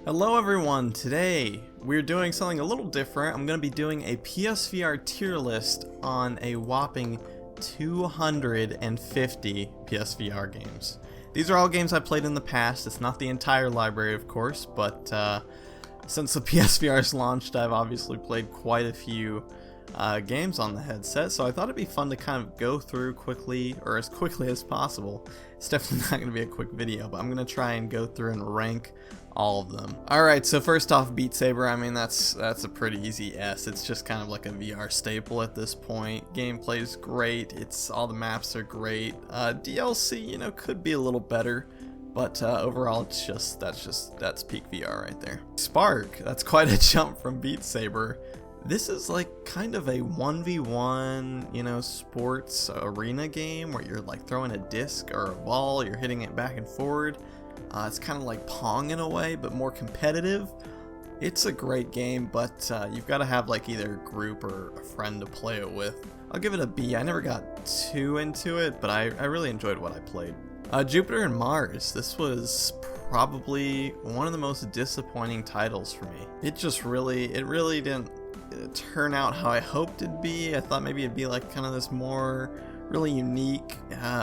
Hello everyone, today we're doing something a little different. I'm going to be doing a PSVR tier list on a whopping 250 PSVR games. These are all games I played in the past. It's not the entire library, of course, but since the PSVR's launched, I've obviously played quite a few games on the headset, so I thought it'd be fun to kind of go through quickly, or as quickly as possible. It's definitely not going to be a quick video, but I'm going to try and go through and rank all of them. Alright, so first off, Beat Saber. I mean, that's a pretty easy S. It's just kind of like a VR staple at this point. Gameplay's great. All the maps are great. DLC, you know, could be a little better, but overall, that's peak VR right there. Spark, that's quite a jump from Beat Saber. This is like kind of a 1v1, you know, sports arena game where you're like throwing a disc or a ball, you're hitting it back and forward. It's kind of like Pong in a way, but more competitive. It's a great game, but you've got to have like either a group or a friend to play it with. I'll give it a B. I never got too into it, but I really enjoyed what I played. Jupiter and Mars. This was probably one of the most disappointing titles for me. It really didn't turn out how I hoped it'd be. I thought maybe it'd be like kind of this more really unique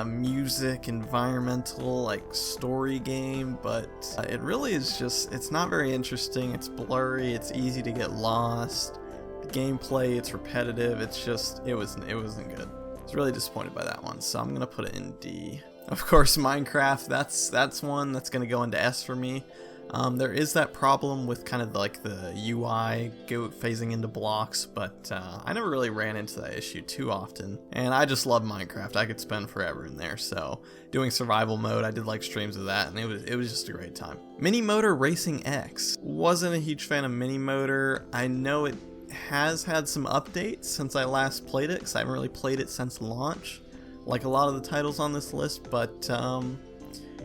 music, environmental, like story game, but it really is just, it's not very interesting. It's blurry, it's easy to get lost. The gameplay, it's repetitive. It's just, it wasn't good. I was really disappointed by that one, so I'm gonna put it in D. Of course, Minecraft, that's one that's gonna go into S for me. There is that problem with kind of like the UI phasing into blocks, but I never really ran into that issue too often. And I just love Minecraft. I could spend forever in there. So doing survival mode, I did like streams of that, and it was just a great time. Mini Motor Racing X. Wasn't a huge fan of Mini Motor. I know it has had some updates since I last played it, because I haven't really played it since launch, like a lot of the titles on this list, but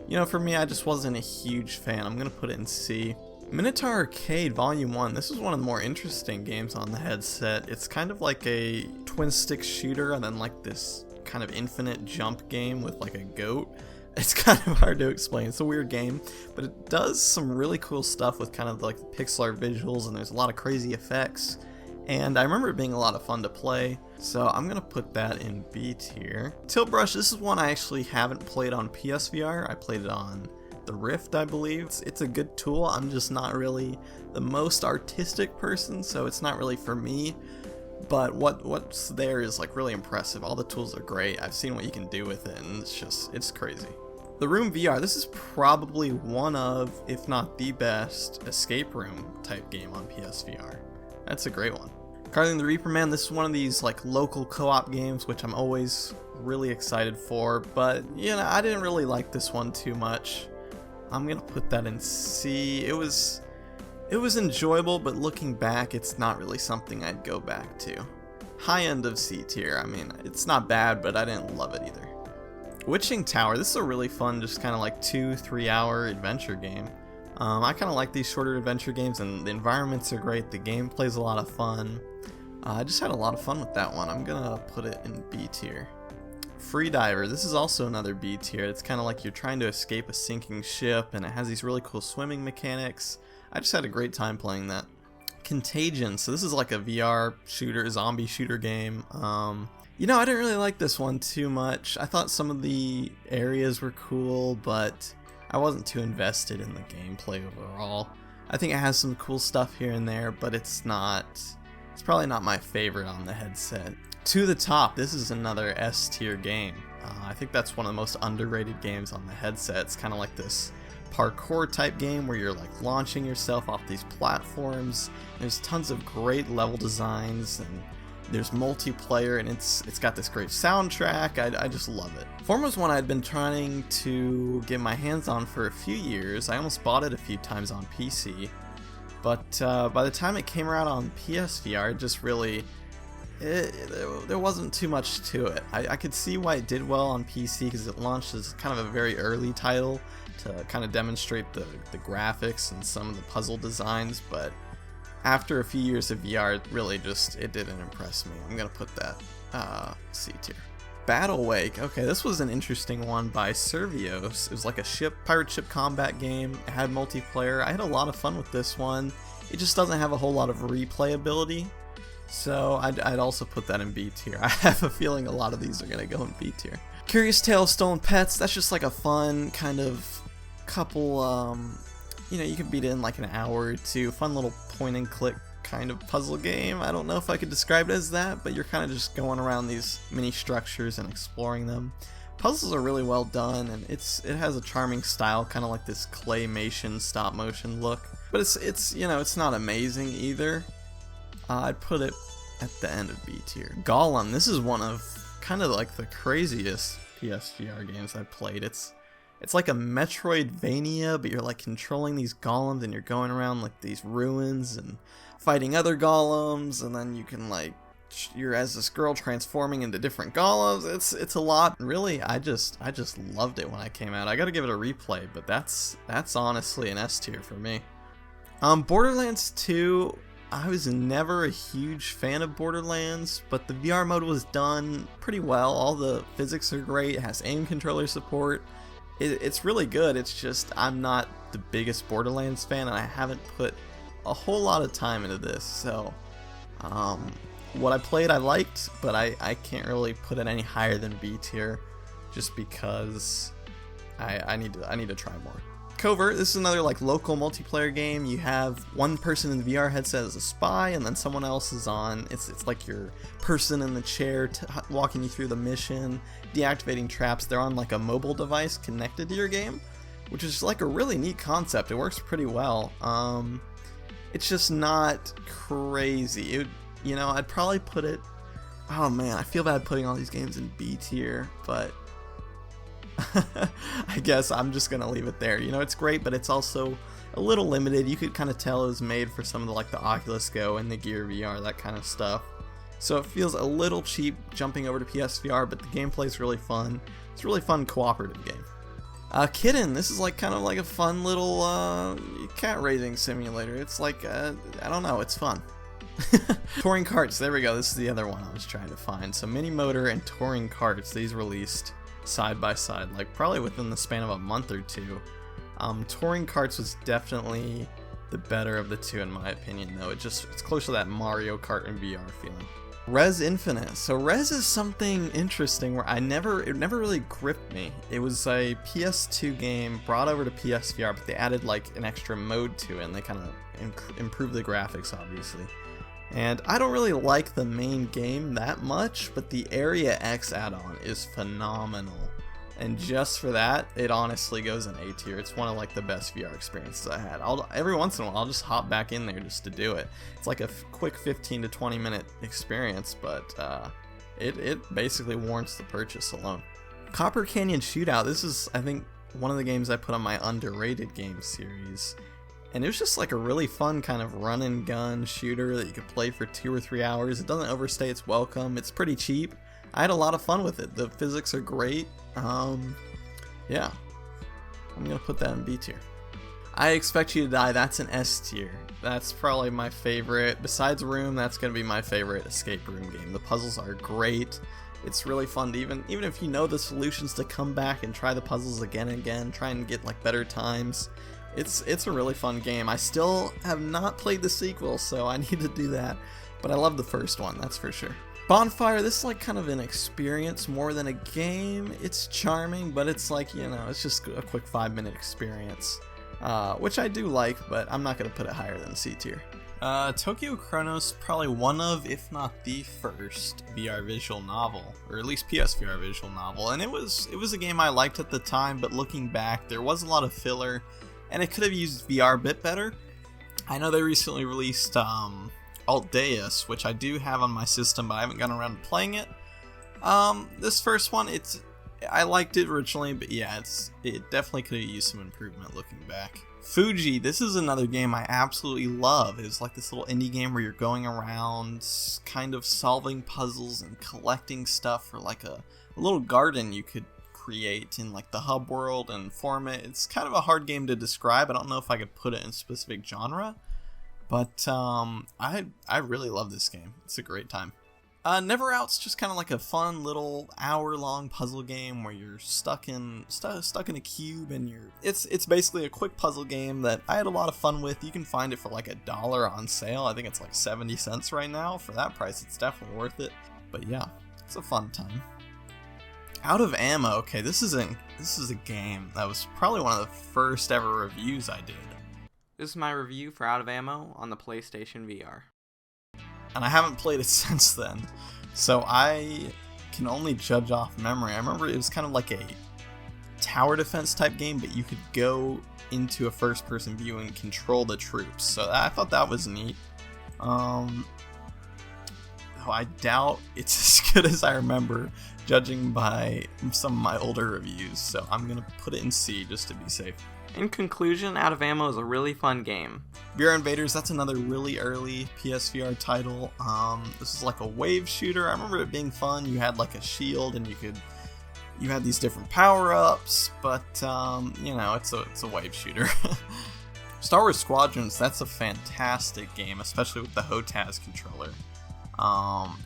you know, for me, I just wasn't a huge fan. I'm going to put it in C. Minotaur Arcade Volume 1. This is one of the more interesting games on the headset. It's kind of like a twin-stick shooter and then like this kind of infinite jump game with like a goat. It's kind of hard to explain. It's a weird game, but it does some really cool stuff with kind of like the pixel art visuals, and there's a lot of crazy effects. And I remember it being a lot of fun to play, so I'm going to put that in B tier. Tilt Brush, this is one I actually haven't played on PSVR. I played it on the Rift, I believe. It's a good tool. I'm just not really the most artistic person, so it's not really for me. But what's there is like really impressive. All the tools are great. I've seen what you can do with it, and it's crazy. The Room VR, this is probably one of, if not the best, escape room type game on PSVR. That's a great one. Carly the Reaper Man, this is one of these like local co-op games, which I'm always really excited for, but you know, I didn't really like this one too much. I'm gonna put that in C. It was enjoyable, but looking back, it's not really something I'd go back to. High end of C tier. I mean, it's not bad, but I didn't love it either. Witching Tower, this is a really fun, just kind of like 2-3 hour adventure game. I kind of like these shorter adventure games, and the environments are great, the gameplay's a lot of fun. I just had a lot of fun with that one. I'm gonna put it in B tier. Freediver, this is also another B tier. It's kind of like you're trying to escape a sinking ship, and it has these really cool swimming mechanics. I just had a great time playing that. Contagion, so this is like a VR shooter, zombie shooter game. You know, I didn't really like this one too much. I thought some of the areas were cool, but I wasn't too invested in the gameplay overall. I think it has some cool stuff here and there, but it's probably not my favorite on the headset. To the Top, this is another S tier game. I think that's one of the most underrated games on the headset. It's kind of like this parkour type game where you're like launching yourself off these platforms. There's tons of great level designs, and there's multiplayer, and it's got this great soundtrack. I just love it. Form was one I'd been trying to get my hands on for a few years. I almost bought it a few times on PC, but by the time it came around on PSVR, it just really, there wasn't too much to it. I could see why it did well on PC because it launched as kind of a very early title to kind of demonstrate the graphics and some of the puzzle designs, but after a few years of VR, it didn't impress me. I'm gonna put that C tier. Battle Wake. Okay, this was an interesting one by Servios. It was like a pirate ship combat game. It had multiplayer. I had a lot of fun with this one. It just doesn't have a whole lot of replayability. So I'd also put that in B tier. I have a feeling a lot of these are going to go in B tier. Curious Tale of Stolen Pets. That's just like a fun kind of couple, you know, you can beat it in like an hour or two. Fun little point and click kind of puzzle game. I don't know if I could describe it as that, but you're kind of just going around these mini structures and exploring them. Puzzles are really well done, and it has a charming style, kind of like this claymation stop motion look. But it's you know, it's not amazing either. I'd put it at the end of B tier. Golem. This is one of kind of like the craziest PSVR games I've played. It's like a Metroidvania, but you're like controlling these golems and you're going around like these ruins and fighting other golems, and then you can like you're as this girl transforming into different golems. It's a lot. Really, I just loved it when I came out. I got to give it a replay, but that's honestly an S tier for me. Borderlands 2. I was never a huge fan of Borderlands, but the VR mode was done pretty well. All the physics are great. It has aim controller support. It's really good. It's just I'm not the biggest Borderlands fan, and I haven't put a whole lot of time into this. So what I played I liked, but I can't really put it any higher than B tier, just because I need to try more. Covert. This is another like local multiplayer game. You have one person in the VR headset as a spy, and then someone else is on. It's like your person in the chair walking you through the mission, deactivating traps. They're on like a mobile device connected to your game, which is like a really neat concept. It works pretty well. It's just not crazy. You know, I'd probably put it. Oh man, I feel bad putting all these games in B tier, but I guess I'm just gonna leave it there. You know, it's great, but it's also a little limited. You could kind of tell it was made for some of the like the Oculus Go and the Gear VR, that kind of stuff. So it feels a little cheap jumping over to PSVR, but the gameplay is really fun. It's a really fun cooperative game. Kitten. This is like kind of like a fun little cat raising simulator. It's like I don't know. It's fun. Touring carts. There we go. This is the other one I was trying to find. So Mini Motor and Touring Carts. These released side by side, like probably within the span of a month or two. Touring Carts was definitely the better of the two in my opinion, though. It's close to that Mario Kart in VR feeling. Res Infinite. So Res is something interesting where it never really gripped me. It was a PS2 game brought over to PSVR, but they added like an extra mode to it, and they kind of improved the graphics, obviously. And I don't really like the main game that much, but the Area X add-on is phenomenal. And just for that, it honestly goes in A tier. It's one of like the best VR experiences I had. Every once in a while, I'll just hop back in there just to do it. It's like a quick 15 to 20 minute experience, but it basically warrants the purchase alone. Copper Canyon Shootout. This is, I think, one of the games I put on my underrated game series. And it was just like a really fun kind of run and gun shooter that you could play for 2 or 3 hours. It doesn't overstay its welcome. It's pretty cheap. I had a lot of fun with it. The physics are great. Yeah. I'm going to put that in B tier. I Expect You to Die. That's an S tier. That's probably my favorite. Besides Room, that's going to be my favorite escape room game. The puzzles are great. It's really fun to even if you know the solutions, to come back and try the puzzles again and again, try and get like better times. It's a really fun game. I still have not played the sequel, so I need to do that. But I love the first one, that's for sure. Bonfire, this is like kind of an experience more than a game. It's charming, but it's like, you know, it's just a quick 5-minute experience. Which I do like, but I'm not going to put it higher than C tier. Tokyo Chronos, probably one of, if not the first, VR visual novel, or at least PSVR visual novel. And it was a game I liked at the time, but looking back, there was a lot of filler. And it could have used VR a bit better. I know they recently released Alt Deus, which I do have on my system, but I haven't gotten around to playing it. This first one, I liked it originally, but yeah, it definitely could have used some improvement looking back. Fuji, this is another game I absolutely love. It's like this little indie game where you're going around kind of solving puzzles and collecting stuff for like a little garden you could create in like the hub world and form it. It's kind of a hard game to describe. I don't know if I could put it in a specific genre, but I really love this game. It's a great time. Never Out's just kind of like a fun little hour-long puzzle game where you're stuck in a cube, and it's basically a quick puzzle game that I had a lot of fun with. You can find it for like $1 on sale. I think it's like 70 cents right now. For that price, it's definitely worth it. But yeah, it's a fun time. Out of Ammo. Okay, this is a game that was probably one of the first ever reviews I did. This is my review for Out of Ammo on the PlayStation VR. And I haven't played it since then, so I can only judge off memory. I remember it was kind of like a tower defense type game, but you could go into a first-person view and control the troops, so I thought that was neat. Though I doubt it's as good as I remember, judging by some of my older reviews, so I'm going to put it in C just to be safe. In conclusion, Out of Ammo is a really fun game. VR Invaders, that's another really early PSVR title. This is like a wave shooter. I remember it being fun. You had like a shield and you had these different power-ups, but you know, it's a wave shooter. Star Wars Squadrons, that's a fantastic game, especially with the HOTAS controller.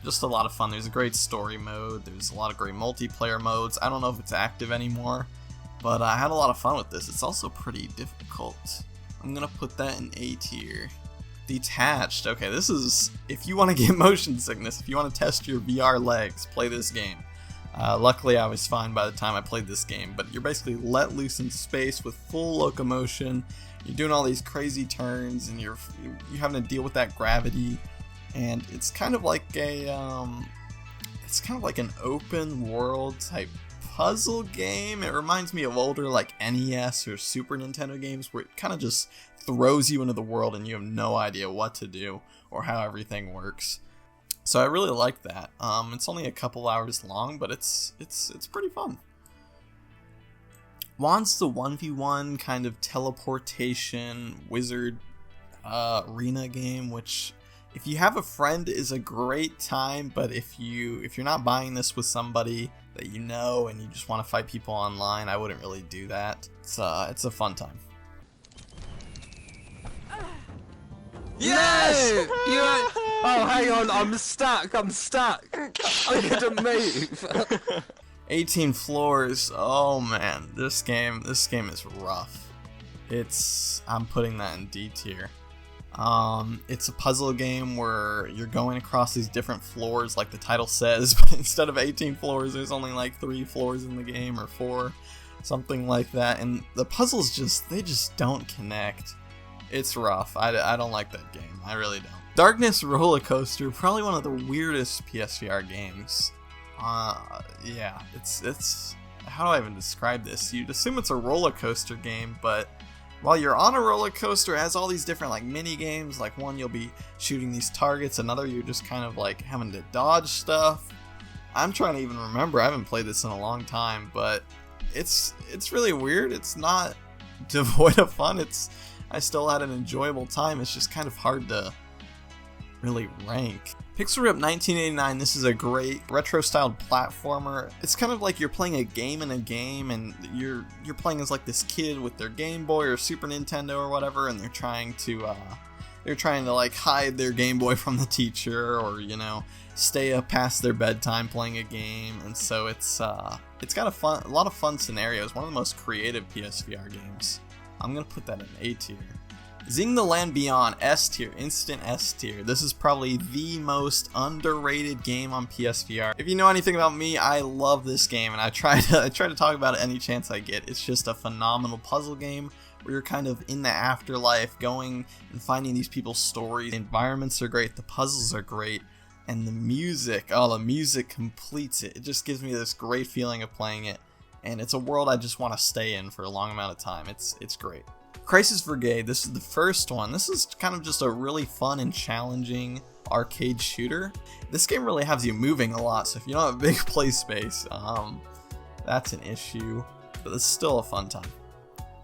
Just a lot of fun. There's a great story mode. There's a lot of great multiplayer modes. I don't know if it's active anymore, but I had a lot of fun with this. It's also pretty difficult. I'm gonna put that in A tier. Detached. Okay, this is, if you want to get motion sickness, if you want to test your VR legs, play this game. Luckily, I was fine by the time I played this game, but you're basically let loose in space with full locomotion. You're doing all these crazy turns, and you're having to deal with that gravity. And it's kind of like an open world type puzzle game. It reminds me of older like NES or Super Nintendo games where it kind of just throws you into the world and you have no idea what to do or how everything works. So I really like that. It's only a couple hours long, but it's pretty fun. Wan's the 1v1 kind of teleportation wizard arena game, which, if you have a friend, is a great time, but if you're not buying this with somebody that you know and you just want to fight people online, I wouldn't really do that. It's a fun time. Yes! Oh, hang on, I'm stuck. I couldn't move. 18 Floors. Oh man, this game is rough. I'm putting that in D tier. It's a puzzle game where you're going across these different floors like the title says, but instead of 18 floors, there's only like 3 floors in the game, or 4, something like that, and the puzzles they just don't connect. It's rough. I don't like that game. I really don't. Darkness Roller Coaster, probably one of the weirdest PSVR games. Yeah, it's how do I even describe this? You'd assume it's a roller coaster game, but while you're on a roller coaster, it has all these different like mini games. Like one, you'll be shooting these targets. Another, you're just kind of like having to dodge stuff. I'm trying to even remember. I haven't played this in a long time, but it's really weird. It's not devoid of fun. I still had an enjoyable time. It's just kind of hard to really rank. Pixel Rip 1989, this is a great retro-styled platformer. It's kind of like you're playing a game in a game, and you're playing as like this kid with their Game Boy or Super Nintendo or whatever, and they're trying to like hide their Game Boy from the teacher, or stay up past their bedtime playing a game. And so it's got a lot of fun scenarios. One of the most creative PSVR games. I'm gonna put that in A tier. Zing the Land Beyond, S tier, instant S tier. This is probably the most underrated game on PSVR. If you know anything about me, I love this game, and I try to talk about it any chance I get. It's just a phenomenal puzzle game where you're kind of in the afterlife, going and finding these people's stories. The environments are great, the puzzles are great, and the music completes it. It just gives me this great feeling of playing it, and it's a world I just want to stay in for a long amount of time. It's great. Crisis Brigade, this is the first one. This is kind of just a really fun and challenging arcade shooter. This game really has you moving a lot, so if you don't have a big play space, that's an issue, but it's still a fun time.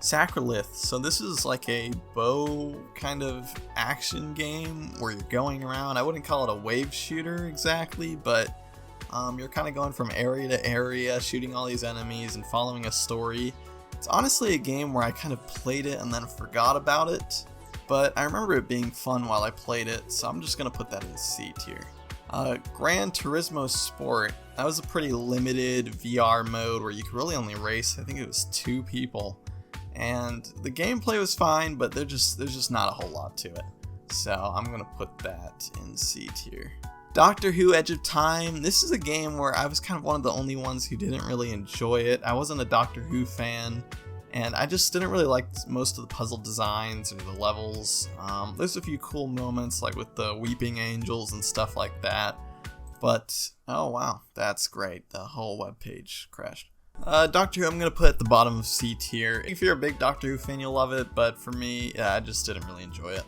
Sacrilith, so this is like a bow kind of action game where you're going around. I wouldn't call it a wave shooter exactly, but you're kind of going from area to area, shooting all these enemies and following a story. It's honestly a game where I kind of played it and then forgot about it, but I remember it being fun while I played it, so I'm just going to put that in C tier. Gran Turismo Sport. That was a pretty limited VR mode where you could really only race, I think it was 2 people. And the gameplay was fine, but there's just not a whole lot to it. So I'm going to put that in C tier. Doctor Who Edge of Time. This is a game where I was kind of one of the only ones who didn't really enjoy it. I wasn't a Doctor Who fan, and I just didn't really like most of the puzzle designs or the levels. There's a few cool moments like with the weeping angels and stuff like that. But, oh wow, that's great. The whole webpage crashed. Doctor Who I'm going to put at the bottom of C tier. If you're a big Doctor Who fan, you'll love it, but for me, I just didn't really enjoy it.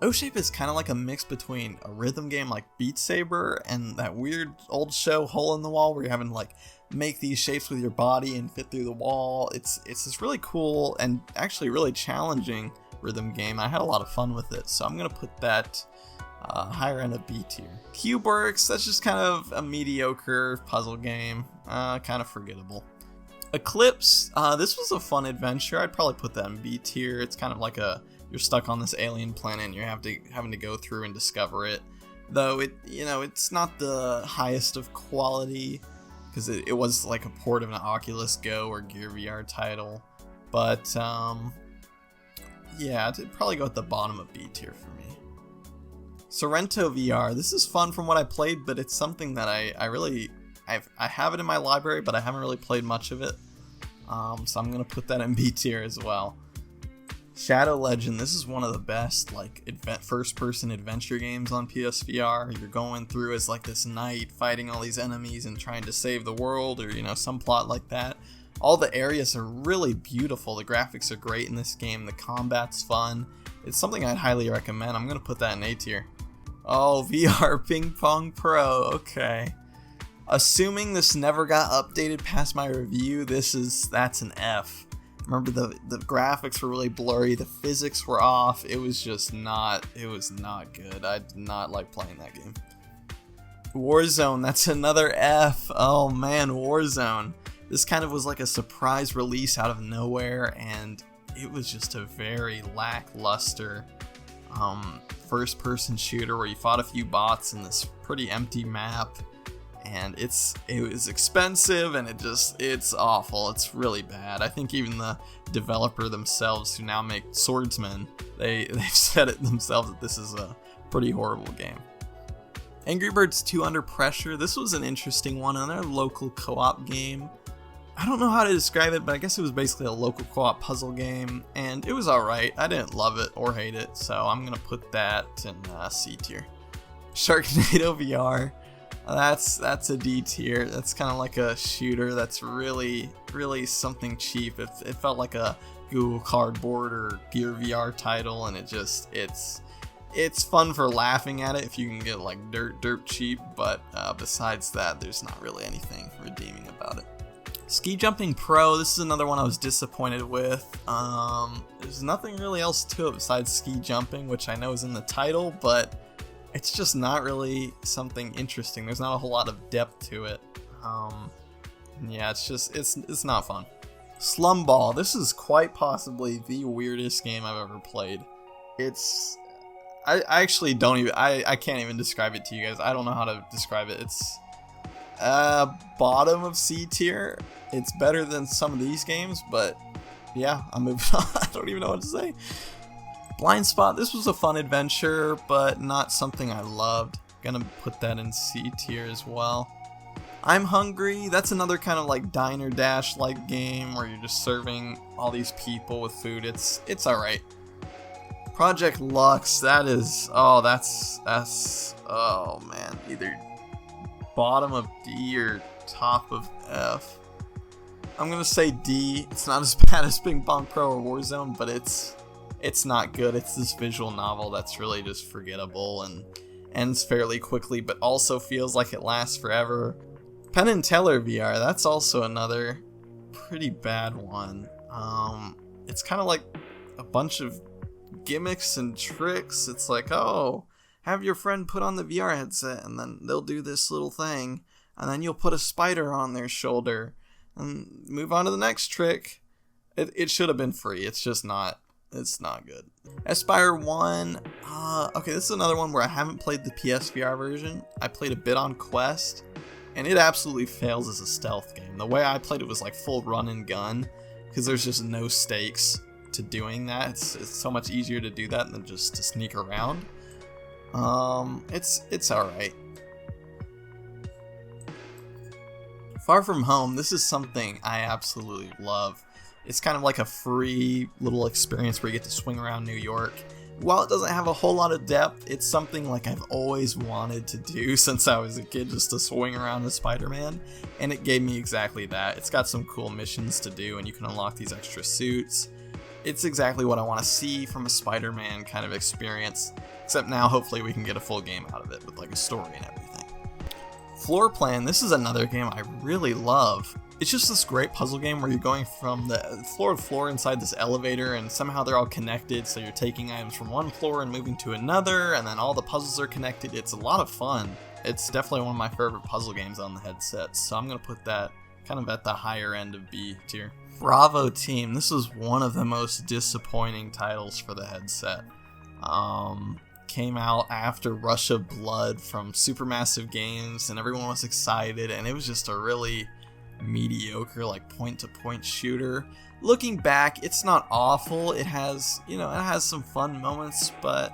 O-Shape is kind of like a mix between a rhythm game like Beat Saber and that weird old show Hole in the Wall where you're having to like make these shapes with your body and fit through the wall. It's this really cool and actually really challenging rhythm game. I had a lot of fun with it, so I'm going to put that higher end of B tier. Cubeworks, that's just kind of a mediocre puzzle game, kind of forgettable. Eclipse, this was a fun adventure. I'd probably put that in B tier. It's kind of like you're stuck on this alien planet and you're having to go through and discover it. Though it's not the highest of quality because it was like a port of an Oculus Go or Gear VR title. But yeah, it'd probably go at the bottom of B tier for me. Sorrento VR, this is fun from what I played, but it's something that I have it in my library, but I haven't really played much of it. So I'm gonna put that in B tier as well. Shadow Legend, this is one of the best like first-person adventure games on PSVR. You're going through as like this knight fighting all these enemies and trying to save the world, or some plot like that. All the areas are really beautiful. The graphics are great in this game. The combat's fun. It's something I'd highly recommend. I'm gonna put that in A tier. Oh, VR Ping Pong Pro. Okay. Assuming this never got updated past my review, that's an F. Remember the graphics were really blurry, the physics were off, it was not good. I did not like playing that game. Warzone, that's another F. Oh man, Warzone. This kind of was like a surprise release out of nowhere, and it was just a very lackluster first-person shooter where you fought a few bots in this pretty empty map. And it was expensive, and it's awful. It's really bad. I think even the developer themselves, who now make Swordsman, they've said it themselves that this is a pretty horrible game. Angry Birds 2 Under Pressure. This was an interesting one, another local co-op game. I don't know how to describe it, but I guess it was basically a local co-op puzzle game, and it was alright. I didn't love it or hate it, so I'm gonna put that in C tier. Sharknado VR. That's a D tier. That's kind of like a shooter that's really something cheap. It felt like a Google Cardboard or Gear VR title, and it's fun for laughing at it if you can get like dirt cheap, but besides that, there's not really anything redeeming about it. Ski Jumping Pro, this is another one I was disappointed with. There's nothing really else to it besides ski jumping, which I know is in the title, but it's just not really something interesting. There's not a whole lot of depth to it. Yeah, it's not fun. Slumball, this is quite possibly the weirdest game I've ever played. I actually don't even, I can't even describe it to you guys. I don't know how to describe it. It's bottom of C tier. It's better than some of these games, but yeah, I'm moving on. I don't even know what to say. Blind Spot, this was a fun adventure, but not something I loved. Gonna put that in C tier as well. I'm Hungry, that's another kind of like Diner Dash like game where you're just serving all these people with food. It's alright. Project Lux, that's oh man, either bottom of D or top of F. I'm gonna say D. It's not as bad as Ping Pong Pro or Warzone, but it's not good. It's this visual novel that's really just forgettable and ends fairly quickly, but also feels like it lasts forever. Penn and Teller VR, that's also another pretty bad one. It's kind of like a bunch of gimmicks and tricks. It's like, oh, have your friend put on the VR headset, and then they'll do this little thing, and then you'll put a spider on their shoulder, and move on to the next trick. It should have been free. It's just not It's not good. Aspire 1, okay, this is another one where I haven't played the PSVR version. I played a bit on Quest, and it absolutely fails as a stealth game. The way I played it was like full run and gun, because there's just no stakes to doing that. It's so much easier to do that than just to sneak around. It's alright. Far From Home, this is something I absolutely love. It's kind of like a free little experience where you get to swing around New York. While it doesn't have a whole lot of depth, it's something like I've always wanted to do since I was a kid, just to swing around as Spider-Man, and it gave me exactly that. It's got some cool missions to do, and you can unlock these extra suits. It's exactly what I want to see from a Spider-Man kind of experience, except now hopefully we can get a full game out of it with like a story and everything. Floor Plan, this is another game I really love. It's just this great puzzle game where you're going from the floor to floor inside this elevator, and somehow they're all connected, so you're taking items from one floor and moving to another, and then all the puzzles are connected. It's a lot of fun. It's definitely one of my favorite puzzle games on the headset, so I'm going to put that kind of at the higher end of B tier. Bravo Team, this was one of the most disappointing titles for the headset. Came out after Rush of Blood from Supermassive Games, and everyone was excited, and it was just a really mediocre like point-to-point shooter. Looking back, it's not awful. It has, it has some fun moments, but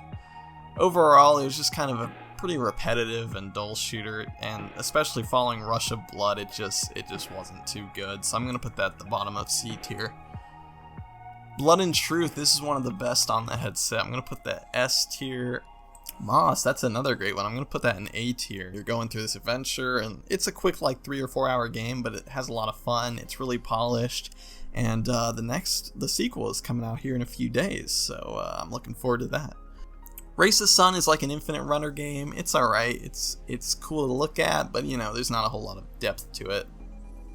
overall it was just kind of a pretty repetitive and dull shooter, and especially following Rush of Blood, it just wasn't too good. So I'm gonna put that at the bottom of C tier. Blood and Truth, this is one of the best on the headset. I'm gonna put that S tier. Moss, that's another great one. I'm going to put that in A tier. You're going through this adventure, and it's a quick like 3 or 4 hour game, but it has a lot of fun. It's really polished, and the sequel is coming out here in a few days, so I'm looking forward to that. Race the Sun is like an infinite runner game. It's alright. It's cool to look at, but there's not a whole lot of depth to it.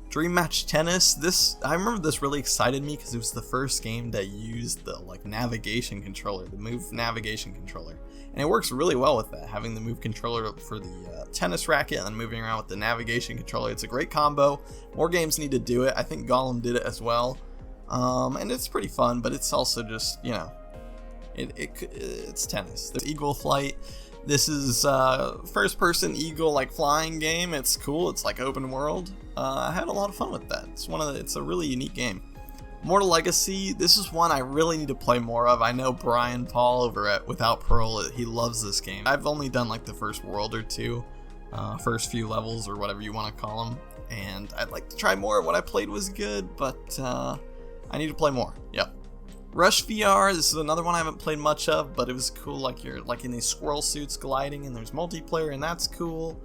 Dream Match Tennis, I remember this really excited me because it was the first game that used the like navigation controller, the Move navigation controller. And it works really well with that, having the Move controller for the tennis racket and then moving around with the navigation controller. It's a great combo. More games need to do it. I think Gollum did it as well. And it's pretty fun, but it's also just, it's tennis. There's Eagle Flight. This is first-person eagle like flying game. It's cool. It's like open world. I had a lot of fun with that. It's a really unique game. Mortal Legacy, this is one I really need to play more of. I know Brian Paul over at Without Pearl, he loves this game. I've only done like the first world or two, first few levels or whatever you want to call them, and I'd like to try more. What I played was good, but I need to play more. Yep. Rush VR, this is another one I haven't played much of, but it was cool. Like you're like in these squirrel suits gliding, and there's multiplayer, and that's cool.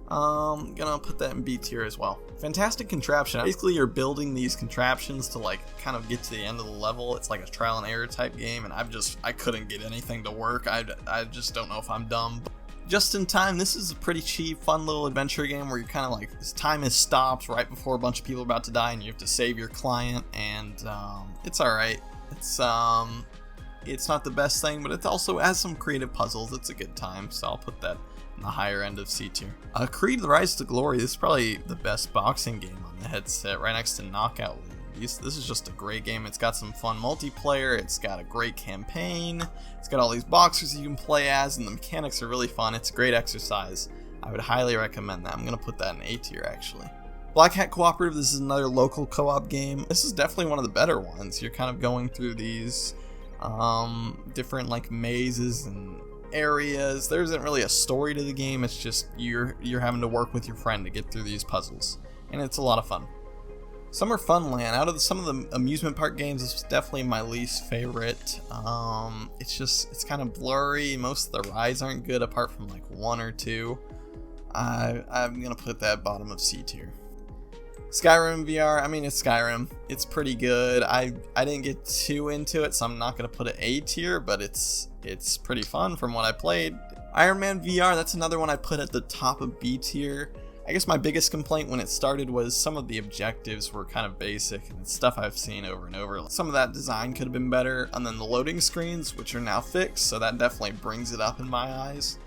Gonna put that in B tier as well. Fantastic Contraption. Basically, you're building these contraptions to like kind of get to the end of the level. It's like a trial and error type game, and I couldn't get anything to work. I just don't know if I'm dumb. Just in Time, this is a pretty cheap, fun little adventure game where you're kind of like, time is stopped right before a bunch of people are about to die, and you have to save your client, and it's alright. It's not the best thing, but it also has some creative puzzles. It's a good time, so I'll put that in the higher end of C tier. Creed: The Rise to Glory, this is probably the best boxing game on the headset, right next to Knockout League. This is just a great game. It's got some fun multiplayer, it's got a great campaign, it's got all these boxers you can play as, and the mechanics are really fun. It's a great exercise. I would highly recommend that. I'm going to put that in A tier actually. Black Hat Cooperative, this is another local co-op game. This is definitely one of the better ones. You're kind of going through these different like mazes and areas. There isn't really a story to the game. It's just you're having to work with your friend to get through these puzzles, and it's a lot of fun. Summer Funland, out of some of the amusement park games, this is definitely my least favorite. It's kind of blurry. Most of the rides aren't good apart from like 1 or 2. I'm gonna put that bottom of C tier. Skyrim VR, I mean, it's Skyrim. It's pretty good. I didn't get too into it, so I'm not gonna put it A tier, but it's pretty fun from what I played. Iron Man VR, that's another one I put at the top of B tier. I guess my biggest complaint when it started was some of the objectives were kind of basic, and it's stuff I've seen over and over. Some of that design could have been better, and then the loading screens, which are now fixed, so that definitely brings it up in my eyes.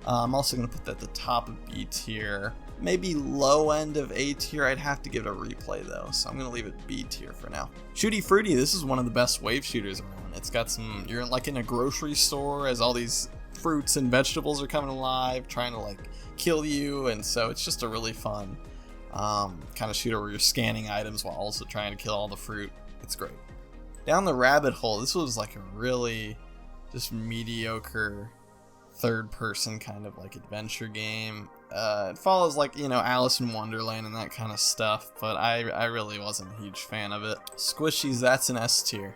I'm also going to put that at the top of B tier. maybe low end of A tier. I'd have to give it a replay though, so I'm gonna leave it B tier for now. Shooty Fruity, this is one of the best wave shooters around. It's got some, you're like in a grocery store as all these fruits and vegetables are coming alive, trying to like kill you, and so it's just a really fun kind of shooter where you're scanning items while also trying to kill all the fruit. It's great. Down the Rabbit Hole, this was like a really just mediocre third person kind of like adventure game. It follows like, you know, Alice in Wonderland and that kind of stuff, but I really wasn't a huge fan of it. Squishies, that's an S tier.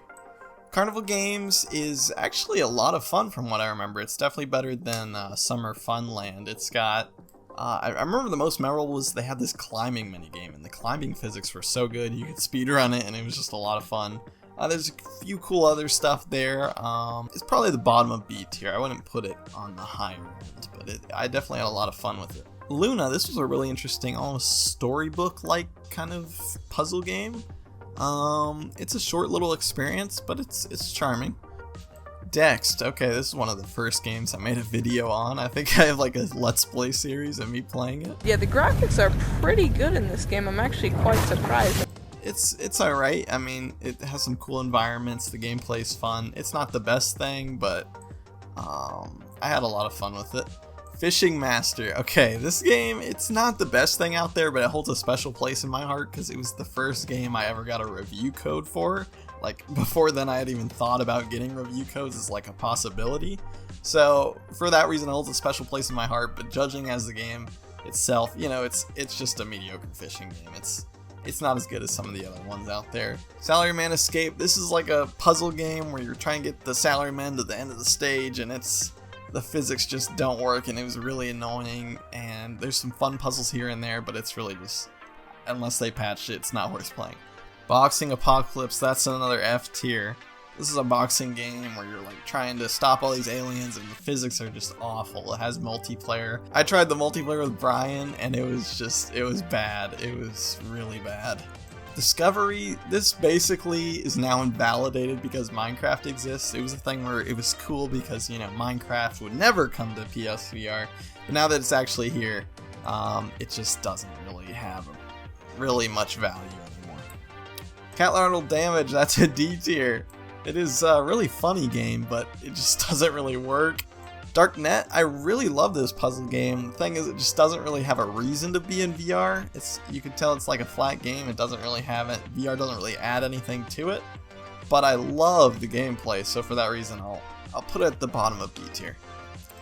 Carnival Games is actually a lot of fun from what I remember. It's definitely better than Summer Funland. It's got, I remember the most memorable was they had this climbing minigame, and the climbing physics were so good. You could speedrun it, and it was just a lot of fun. There's a few cool other stuff there. It's probably the bottom of B tier. I wouldn't put it on the higher end, but I definitely had a lot of fun with it. Luna, this was a really interesting, almost storybook-like kind of puzzle game. It's a short little experience, but it's charming. Dext, okay, this is one of the first games I made a video on. I think I have like a Let's Play series of me playing it. Yeah, the graphics are pretty good in this game. I'm actually quite surprised. It's alright. I mean, it has some cool environments, the gameplay's fun. It's not the best thing, but I had a lot of fun with it. Fishing Master. Okay, this game, it's not the best thing out there, but it holds a special place in my heart because it was the first game I ever got a review code for. Like, before then I had even thought about getting review codes as like a possibility. So, for that reason it holds a special place in my heart, but judging as the game itself, you know, it's just a mediocre fishing game. It's not as good as some of the other ones out there. Salaryman Escape, this is like a puzzle game where you're trying to get the salaryman to the end of the stage, and the physics just don't work, and it was really annoying, and there's some fun puzzles here and there, but it's really just, unless they patched it, it's not worth playing. Boxing Apocalypse, that's another F tier. This is a boxing game where you're like trying to stop all these aliens, and the physics are just awful. It has multiplayer. I tried the multiplayer with Brian, and it was bad. It was really bad. Discovery, this basically is now invalidated because Minecraft exists. It was a thing where it was cool because, you know, Minecraft would never come to PSVR, but now that it's actually here, it just doesn't really have really much value anymore. Catlateral Damage, that's a D tier. It is a really funny game, but it just doesn't really work. Darknet, I really love this puzzle game. The thing is, it just doesn't really have a reason to be in VR. You can tell it's like a flat game. It doesn't really have it. VR doesn't really add anything to it. But I love the gameplay, so for that reason, I'll put it at the bottom of B tier.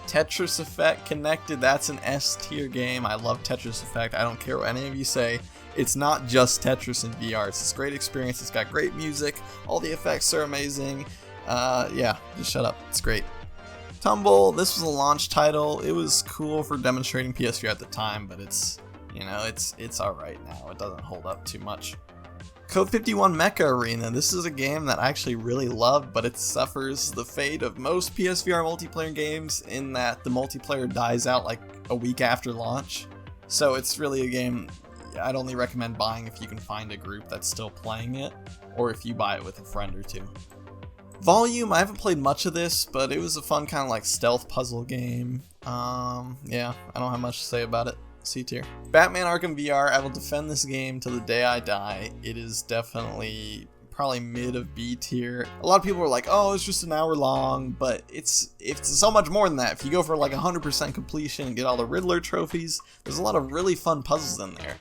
Tetris Effect Connected, that's an S tier game. I love Tetris Effect. I don't care what any of you say. It's not just Tetris in VR. It's this great experience. It's got great music. All the effects are amazing. Yeah, just shut up. It's great. Tumble, this was a launch title. It was cool for demonstrating PSVR at the time, but it's alright now. It doesn't hold up too much. Code 51 Mecha Arena, this is a game that I actually really love, but it suffers the fate of most PSVR multiplayer games in that the multiplayer dies out like a week after launch. So it's really a game I'd only recommend buying if you can find a group that's still playing it, or if you buy it with a friend or two. Volume, I haven't played much of this, but it was a fun kind of like stealth puzzle game. Yeah, I don't have much to say about it. C tier. Batman Arkham VR, I will defend this game till the day I die. It is definitely probably mid of B tier. A lot of people are like, oh, it's just an hour long, but it's so much more than that. If you go for like 100% completion and get all the Riddler trophies, there's a lot of really fun puzzles in there.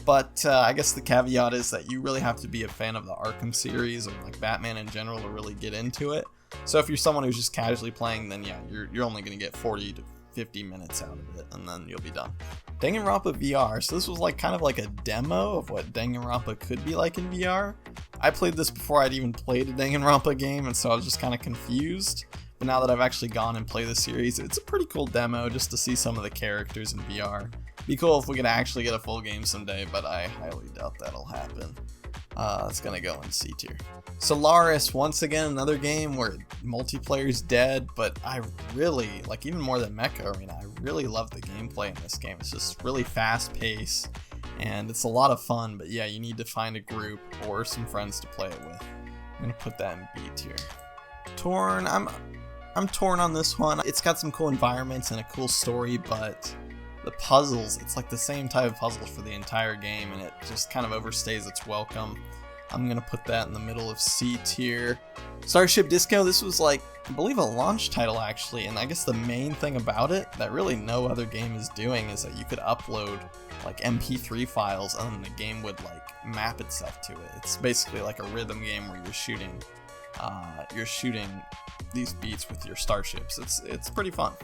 But I guess the caveat is that you really have to be a fan of the Arkham series or like Batman in general to really get into it. So if you're someone who's just casually playing, then yeah, you're only going to get 40 to 50 minutes out of it, and then you'll be done. Danganronpa VR, so this was like kind of like a demo of what Danganronpa could be like in VR. I played this before I'd even played a Danganronpa game, and so I was just kind of confused. But now that I've actually gone and played the series, it's a pretty cool demo just to see some of the characters in VR. Be cool if we could actually get a full game someday, but I highly doubt that'll happen. It's gonna go in C tier. Solaris, once again, another game where multiplayer's dead, but I really, like even more than Mecha Arena, I really love the gameplay in this game. It's just really fast paced, and it's a lot of fun, but yeah, you need to find a group or some friends to play it with. I'm gonna put that in B tier. Torn, I'm torn on this one. It's got some cool environments and a cool story, but the puzzles, it's like the same type of puzzles for the entire game, and it just kind of overstays its welcome. I'm gonna put that in the middle of C tier. Starship Disco, this was like, I believe a launch title actually, and I guess the main thing about it that really no other game is doing is that you could upload like MP3 files and then the game would like map itself to it. It's basically like a rhythm game where you're shooting these beats with your starships. It's pretty fun.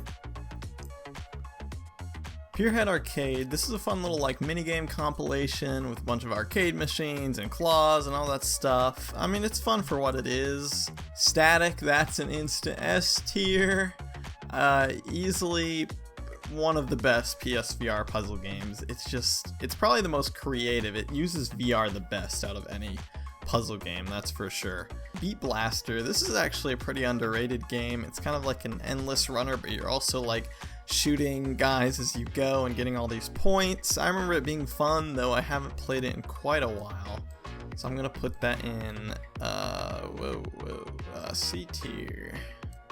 Pierhead Arcade, this is a fun little like minigame compilation with a bunch of arcade machines and claws and all that stuff. I mean, it's fun for what it is. Static, that's an instant S tier. Easily one of the best PSVR puzzle games. It's probably the most creative. It uses VR the best out of any puzzle game, that's for sure. Beat Blaster, this is actually a pretty underrated game. It's kind of like an endless runner, but you're also like shooting guys as you go and getting all these points. I remember it being fun, though I haven't played it in quite a while. So I'm gonna put that in C tier.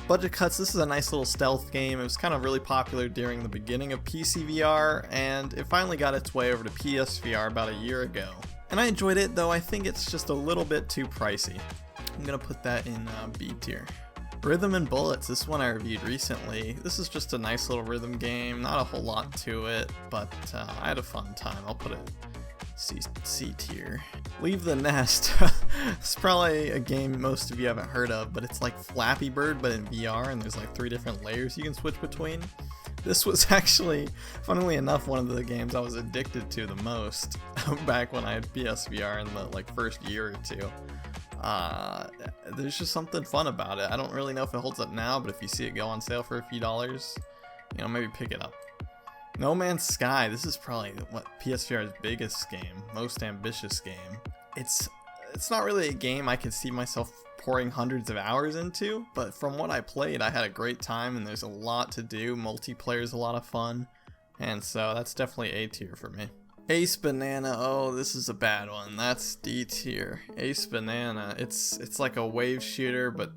Budget Cuts, this is a nice little stealth game. It was kind of really popular during the beginning of PCVR, and it finally got its way over to PSVR about a year ago. And I enjoyed it, though I think it's just a little bit too pricey. I'm gonna put that in B tier. Rhythm and Bullets, this one I reviewed recently. This is just a nice little rhythm game, not a whole lot to it, but I had a fun time. I'll put it C tier. Leave the Nest. It's probably a game most of you haven't heard of, but it's like Flappy Bird but in VR, and there's like 3 different layers you can switch between. This was actually, funnily enough, one of the games I was addicted to the most back when I had PSVR in the like first year or two. There's just something fun about it. I don't really know if it holds up now, but if you see it go on sale for a few dollars, you know, maybe pick it up. No Man's Sky, this is probably what PSVR's biggest game, most ambitious game. It's not really a game I could see myself pouring hundreds of hours into, but from what I played, I had a great time, and there's a lot to do. Multiplayer is a lot of fun, and so that's definitely A tier for me. Ace Banana, oh, this is a bad one. That's D tier. Ace Banana, it's like a wave shooter, but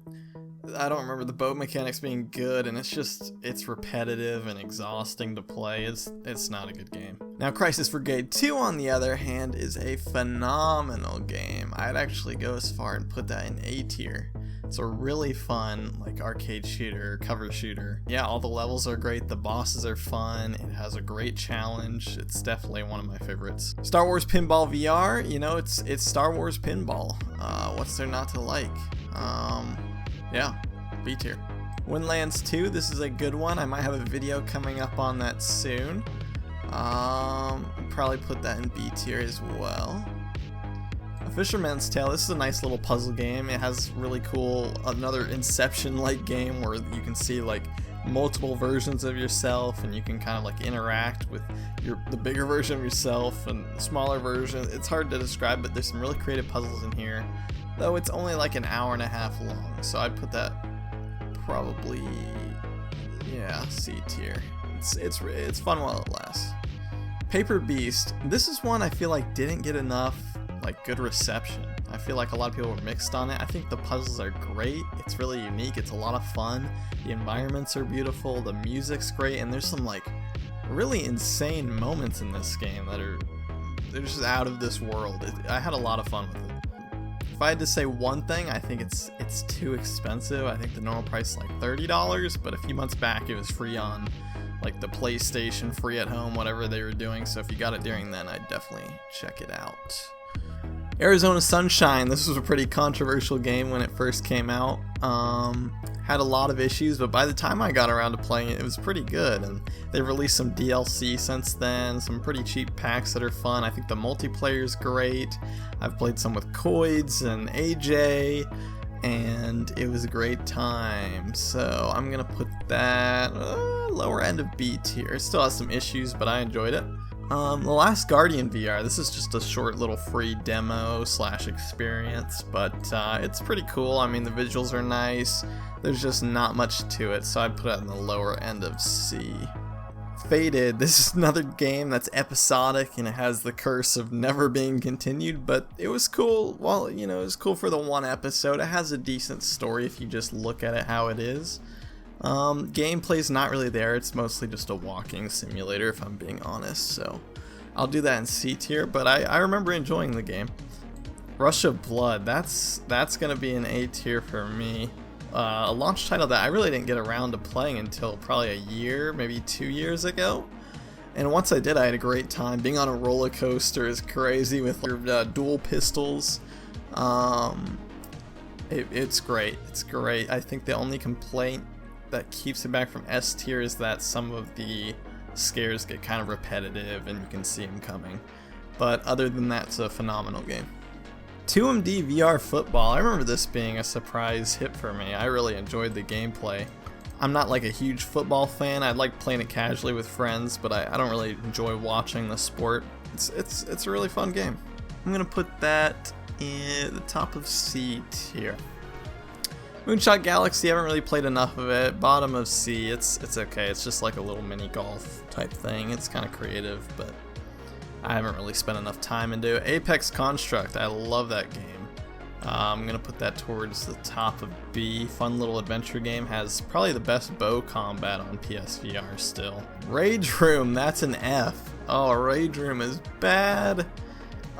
I don't remember the boat mechanics being good, and it's repetitive and exhausting to play. It's not a good game. Now, Crisis Brigade 2, on the other hand, is a phenomenal game. I'd actually go as far and put that in A tier. It's a really fun, like, arcade shooter, cover shooter. Yeah, all the levels are great, the bosses are fun, it has a great challenge. It's definitely one of my favorites. Star Wars Pinball VR, you know, it's Star Wars Pinball. What's there not to like? Yeah, B tier. Windlands 2, this is a good one. I might have a video coming up on that soon. Probably put that in B tier as well. A Fisherman's Tale, this is a nice little puzzle game. It has really cool, another Inception-like game where you can see like multiple versions of yourself, and you can kind of like interact with the bigger version of yourself and the smaller version. It's hard to describe, but there's some really creative puzzles in here. Though it's only like an hour and a half long, so I'd put that probably, yeah, C tier. It's fun while it lasts. Paper Beast, this is one I feel like didn't get enough like good reception. I feel like a lot of people were mixed on it. I think the puzzles are great. It's really unique. It's a lot of fun. The environments are beautiful. The music's great, and there's some like really insane moments in this game they're just out of this world. I had a lot of fun with it. If I had to say one thing, I think it's too expensive. I think the normal price is like $30, but a few months back it was free on like the PlayStation, free at home, whatever they were doing. So if you got it during then, I'd definitely check it out. Arizona Sunshine, this was a pretty controversial game when it first came out. Had a lot of issues, but by the time I got around to playing it, it was pretty good, and they've released some DLC since then, some pretty cheap packs that are fun. I think the multiplayer is great. I've played some with Coids and AJ, and it was a great time, so I'm gonna put that lower end of B tier. It still has some issues, but I enjoyed it. The Last Guardian VR, this is just a short little free demo / experience, but it's pretty cool. I mean, the visuals are nice. There's just not much to it, so I'd put it in the lower end of C. Faded, this is another game that's episodic, and it has the curse of never being continued, but it was cool. Well, you know, it was cool for the one episode. It has a decent story if you just look at it how it is. Gameplay's not really there, it's mostly just a walking simulator if I'm being honest, so I'll do that in C tier, but I remember enjoying the game. Rush of Blood, that's gonna be an A tier for me. A launch title that I really didn't get around to playing until probably a year, maybe 2 years ago. And once I did, I had a great time. Being on a roller coaster is crazy with your dual pistols. It's great. It's great. I think the only complaint that keeps it back from S tier is that some of the scares get kind of repetitive and you can see them coming. But other than that, it's a phenomenal game. 2MD VR Football, I remember this being a surprise hit for me. I really enjoyed the gameplay. I'm not like a huge football fan, I like playing it casually with friends, but I don't really enjoy watching the sport. It's a really fun game. I'm gonna put that in the top of C tier. Moonshot Galaxy, I haven't really played enough of it. Bottom of C, it's okay. It's just like a little mini golf type thing. It's kind of creative, but I haven't really spent enough time into it. Apex Construct, I love that game. I'm gonna put that towards the top of B. Fun little adventure game, has probably the best bow combat on PSVR still. Rage Room, that's an F. Oh, Rage Room is bad.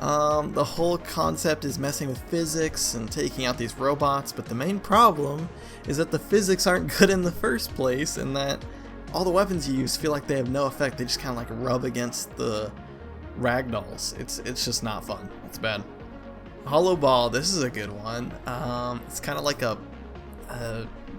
The whole concept is messing with physics and taking out these robots, but the main problem is that the physics aren't good in the first place, and that all the weapons you use feel like they have no effect. They just kind of like rub against the ragdolls. It's just not fun. It's bad. Hollow Ball, this is a good one. It's kind of like a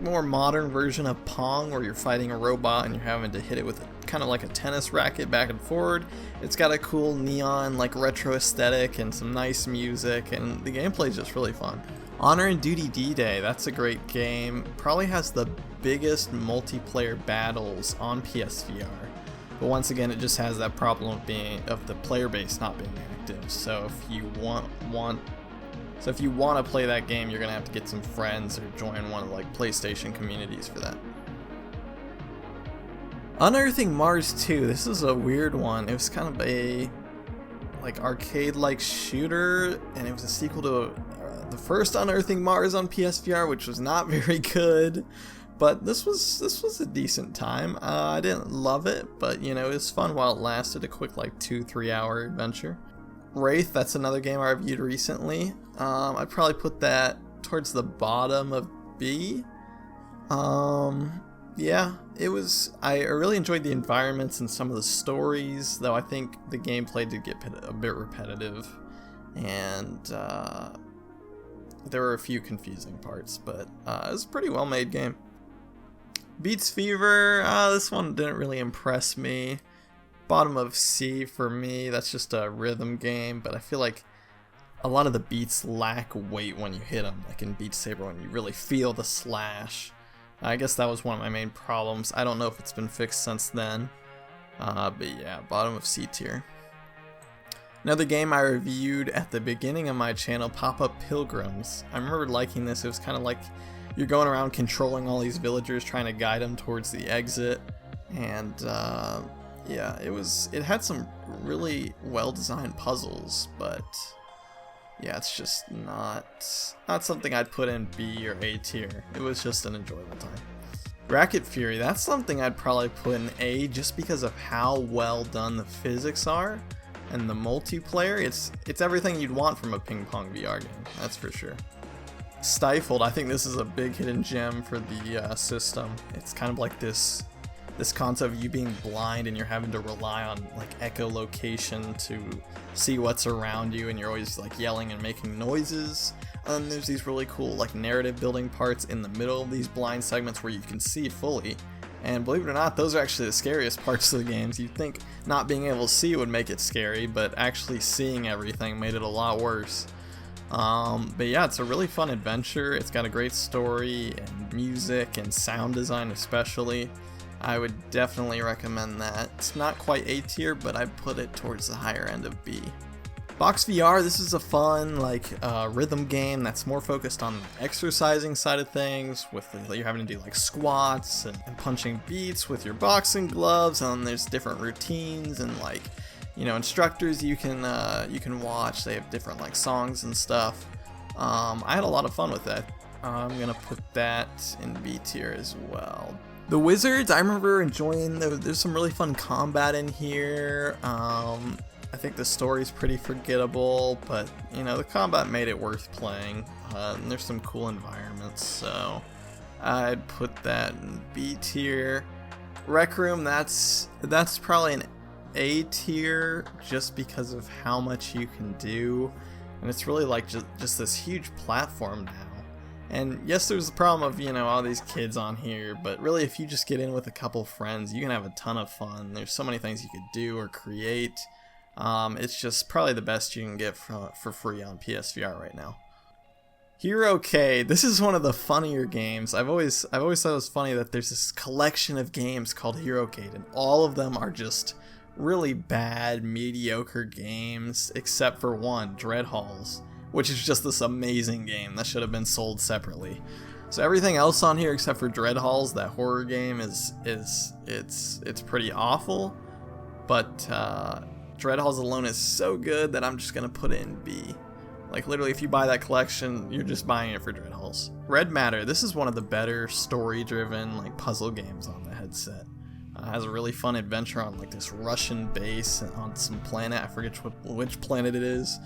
more modern version of Pong, where you're fighting a robot and you're having to hit it with kind of like a tennis racket back and forward. It's got a cool neon like retro aesthetic and some nice music, and the gameplay is just really fun. Honor and Duty D-Day, that's a great game. Probably has the biggest multiplayer battles on PSVR. But once again, it just has that problem of the player base not being active. So if you want to play that game, you're gonna have to get some friends or join one of like PlayStation communities for that. Unearthing Mars 2, this is a weird one. It was kind of a like arcade-like shooter, and it was a sequel to the first Unearthing Mars on PSVR, which was not very good. But this was a decent time. I didn't love it, but you know, it was fun while it lasted. A quick like 2-3 hour adventure. Wraith, that's another game I reviewed recently. I'd probably put that towards the bottom of B. Yeah, it was. I really enjoyed the environments and some of the stories, though I think the gameplay did get a bit repetitive, and there were a few confusing parts, but it was a pretty well made game. Beats Fever, this one didn't really impress me. Bottom of C for me. That's just a rhythm game, but I feel like a lot of the beats lack weight when you hit them, like in Beat Saber when you really feel the slash. I guess that was one of my main problems. I don't know if it's been fixed since then, but yeah, bottom of C tier. Another game I reviewed at the beginning of my channel, Pop-Up Pilgrims. I remember liking this. It was kind of like you're going around controlling all these villagers, trying to guide them towards the exit, and yeah, it had some really well-designed puzzles, but yeah, it's just not something I'd put in B or A tier. It was just an enjoyable time. Racket Fury, that's something I'd probably put in A just because of how well done the physics are and the multiplayer. It's everything you'd want from a ping pong VR game, that's for sure. Stifled, I think this is a big hidden gem for the system. It's kind of like this concept of you being blind and you're having to rely on like echolocation to see what's around you, and you're always like yelling and making noises. And there's these really cool like narrative building parts in the middle of these blind segments where you can see fully. And believe it or not, those are actually the scariest parts of the games. You'd think not being able to see would make it scary, but actually seeing everything made it a lot worse. But yeah, it's a really fun adventure. It's got a great story and music and sound design especially. I would definitely recommend that. It's not quite A tier, but I'd put it towards the higher end of B. Box VR, this is a fun like rhythm game that's more focused on the exercising side of things, with you're having to do like squats and punching beats with your boxing gloves, and there's different routines and like, you know, instructors you can watch. They have different like songs and stuff. I had a lot of fun with that. I'm gonna put that in B tier as well. The Wizards, I remember enjoying, there's some really fun combat in here. I think the story's pretty forgettable, but you know, the combat made it worth playing. And there's some cool environments, so I'd put that in B tier. Rec Room, that's probably an A tier just because of how much you can do, and it's really like just this huge platform now. And yes, there's the problem of, you know, all these kids on here, but really if you just get in with a couple friends, you can have a ton of fun. There's so many things you could do or create. It's just probably the best you can get for free on PSVR right now. Hero K, this is one of the funnier games. I've always thought it was funny that there's this collection of games called Hero K, and all of them are just really bad, mediocre games, except for one, Dread Halls, which is just this amazing game that should have been sold separately. So everything else on here except for Dread Halls, that horror game, it's pretty awful. But Dread Halls alone is so good that I'm just gonna put it in B. Like literally, if you buy that collection, you're just buying it for Dread Halls. Red Matter, this is one of the better story-driven like puzzle games on the headset. Has a really fun adventure on like this Russian base on some planet. I forget which planet it is.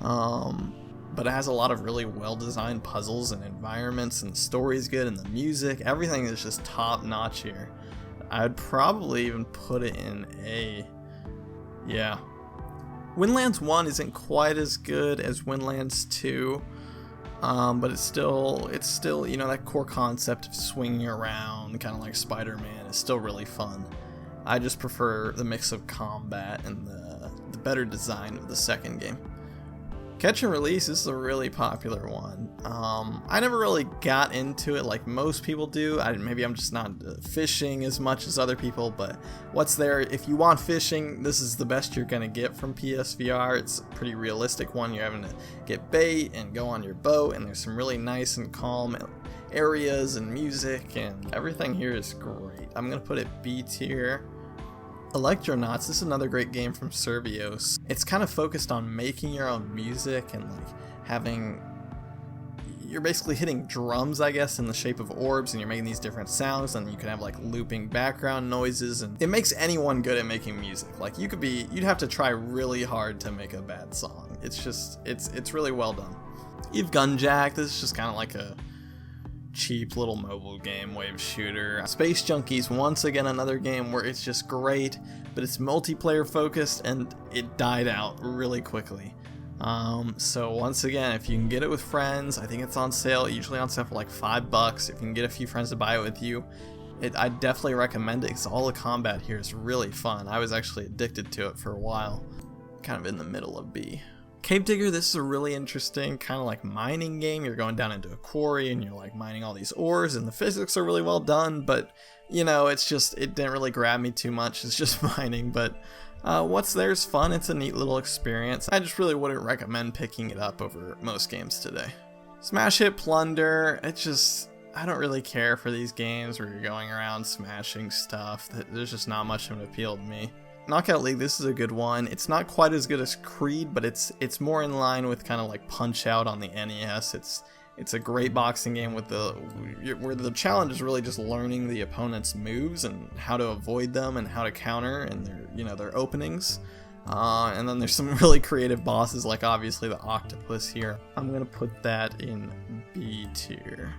But it has a lot of really well-designed puzzles and environments, and the story's good, and the music, everything is just top-notch here. I'd probably even put it in A. Yeah. Windlands 1 isn't quite as good as Windlands 2, but it's still, you know, that core concept of swinging around, kind of like Spider-Man, is still really fun. I just prefer the mix of combat and the better design of the second game. Catch and Release, this is a really popular one. I never really got into it like most people do. Maybe I'm just not fishing as much as other people, but what's there, if you want fishing, this is the best you're gonna get from PSVR. It's a pretty realistic one. You're having to get bait and go on your boat, and there's some really nice and calm areas and music, and everything here is great. I'm gonna put it B tier. Electronauts, this is another great game from Survios. It's kind of focused on making your own music and like you're basically hitting drums, I guess, in the shape of orbs, and you're making these different sounds, and you can have like looping background noises, and it makes anyone good at making music. Like you'd have to try really hard to make a bad song. It's really well done. Eve Gunjack, this is just kind of like a cheap little mobile game, wave shooter. Space Junkies, once again another game where it's just great, but it's multiplayer focused and it died out really quickly. So once again, if you can get it with friends, I think it's on sale, usually on sale for like $5. If you can get a few friends to buy it with you, I definitely recommend it because all the combat here is really fun. I was actually addicted to it for a while. Kind of in the middle of B. Cave Digger, this is a really interesting kind of like mining game. You're going down into a quarry and you're like mining all these ores, and the physics are really well done, but you know, it didn't really grab me too much. It's just mining, but what's there is fun. It's a neat little experience. I just really wouldn't recommend picking it up over most games today. Smash Hit Plunder, I don't really care for these games where you're going around smashing stuff. There's just not much of an appeal to me. Knockout League, this is a good one. It's not quite as good as Creed, but it's more in line with kind of like Punch Out on the NES. It's a great boxing game where the challenge is really just learning the opponent's moves and how to avoid them and how to counter and their openings. And then there's some really creative bosses, like obviously the octopus here. I'm gonna put that in B tier.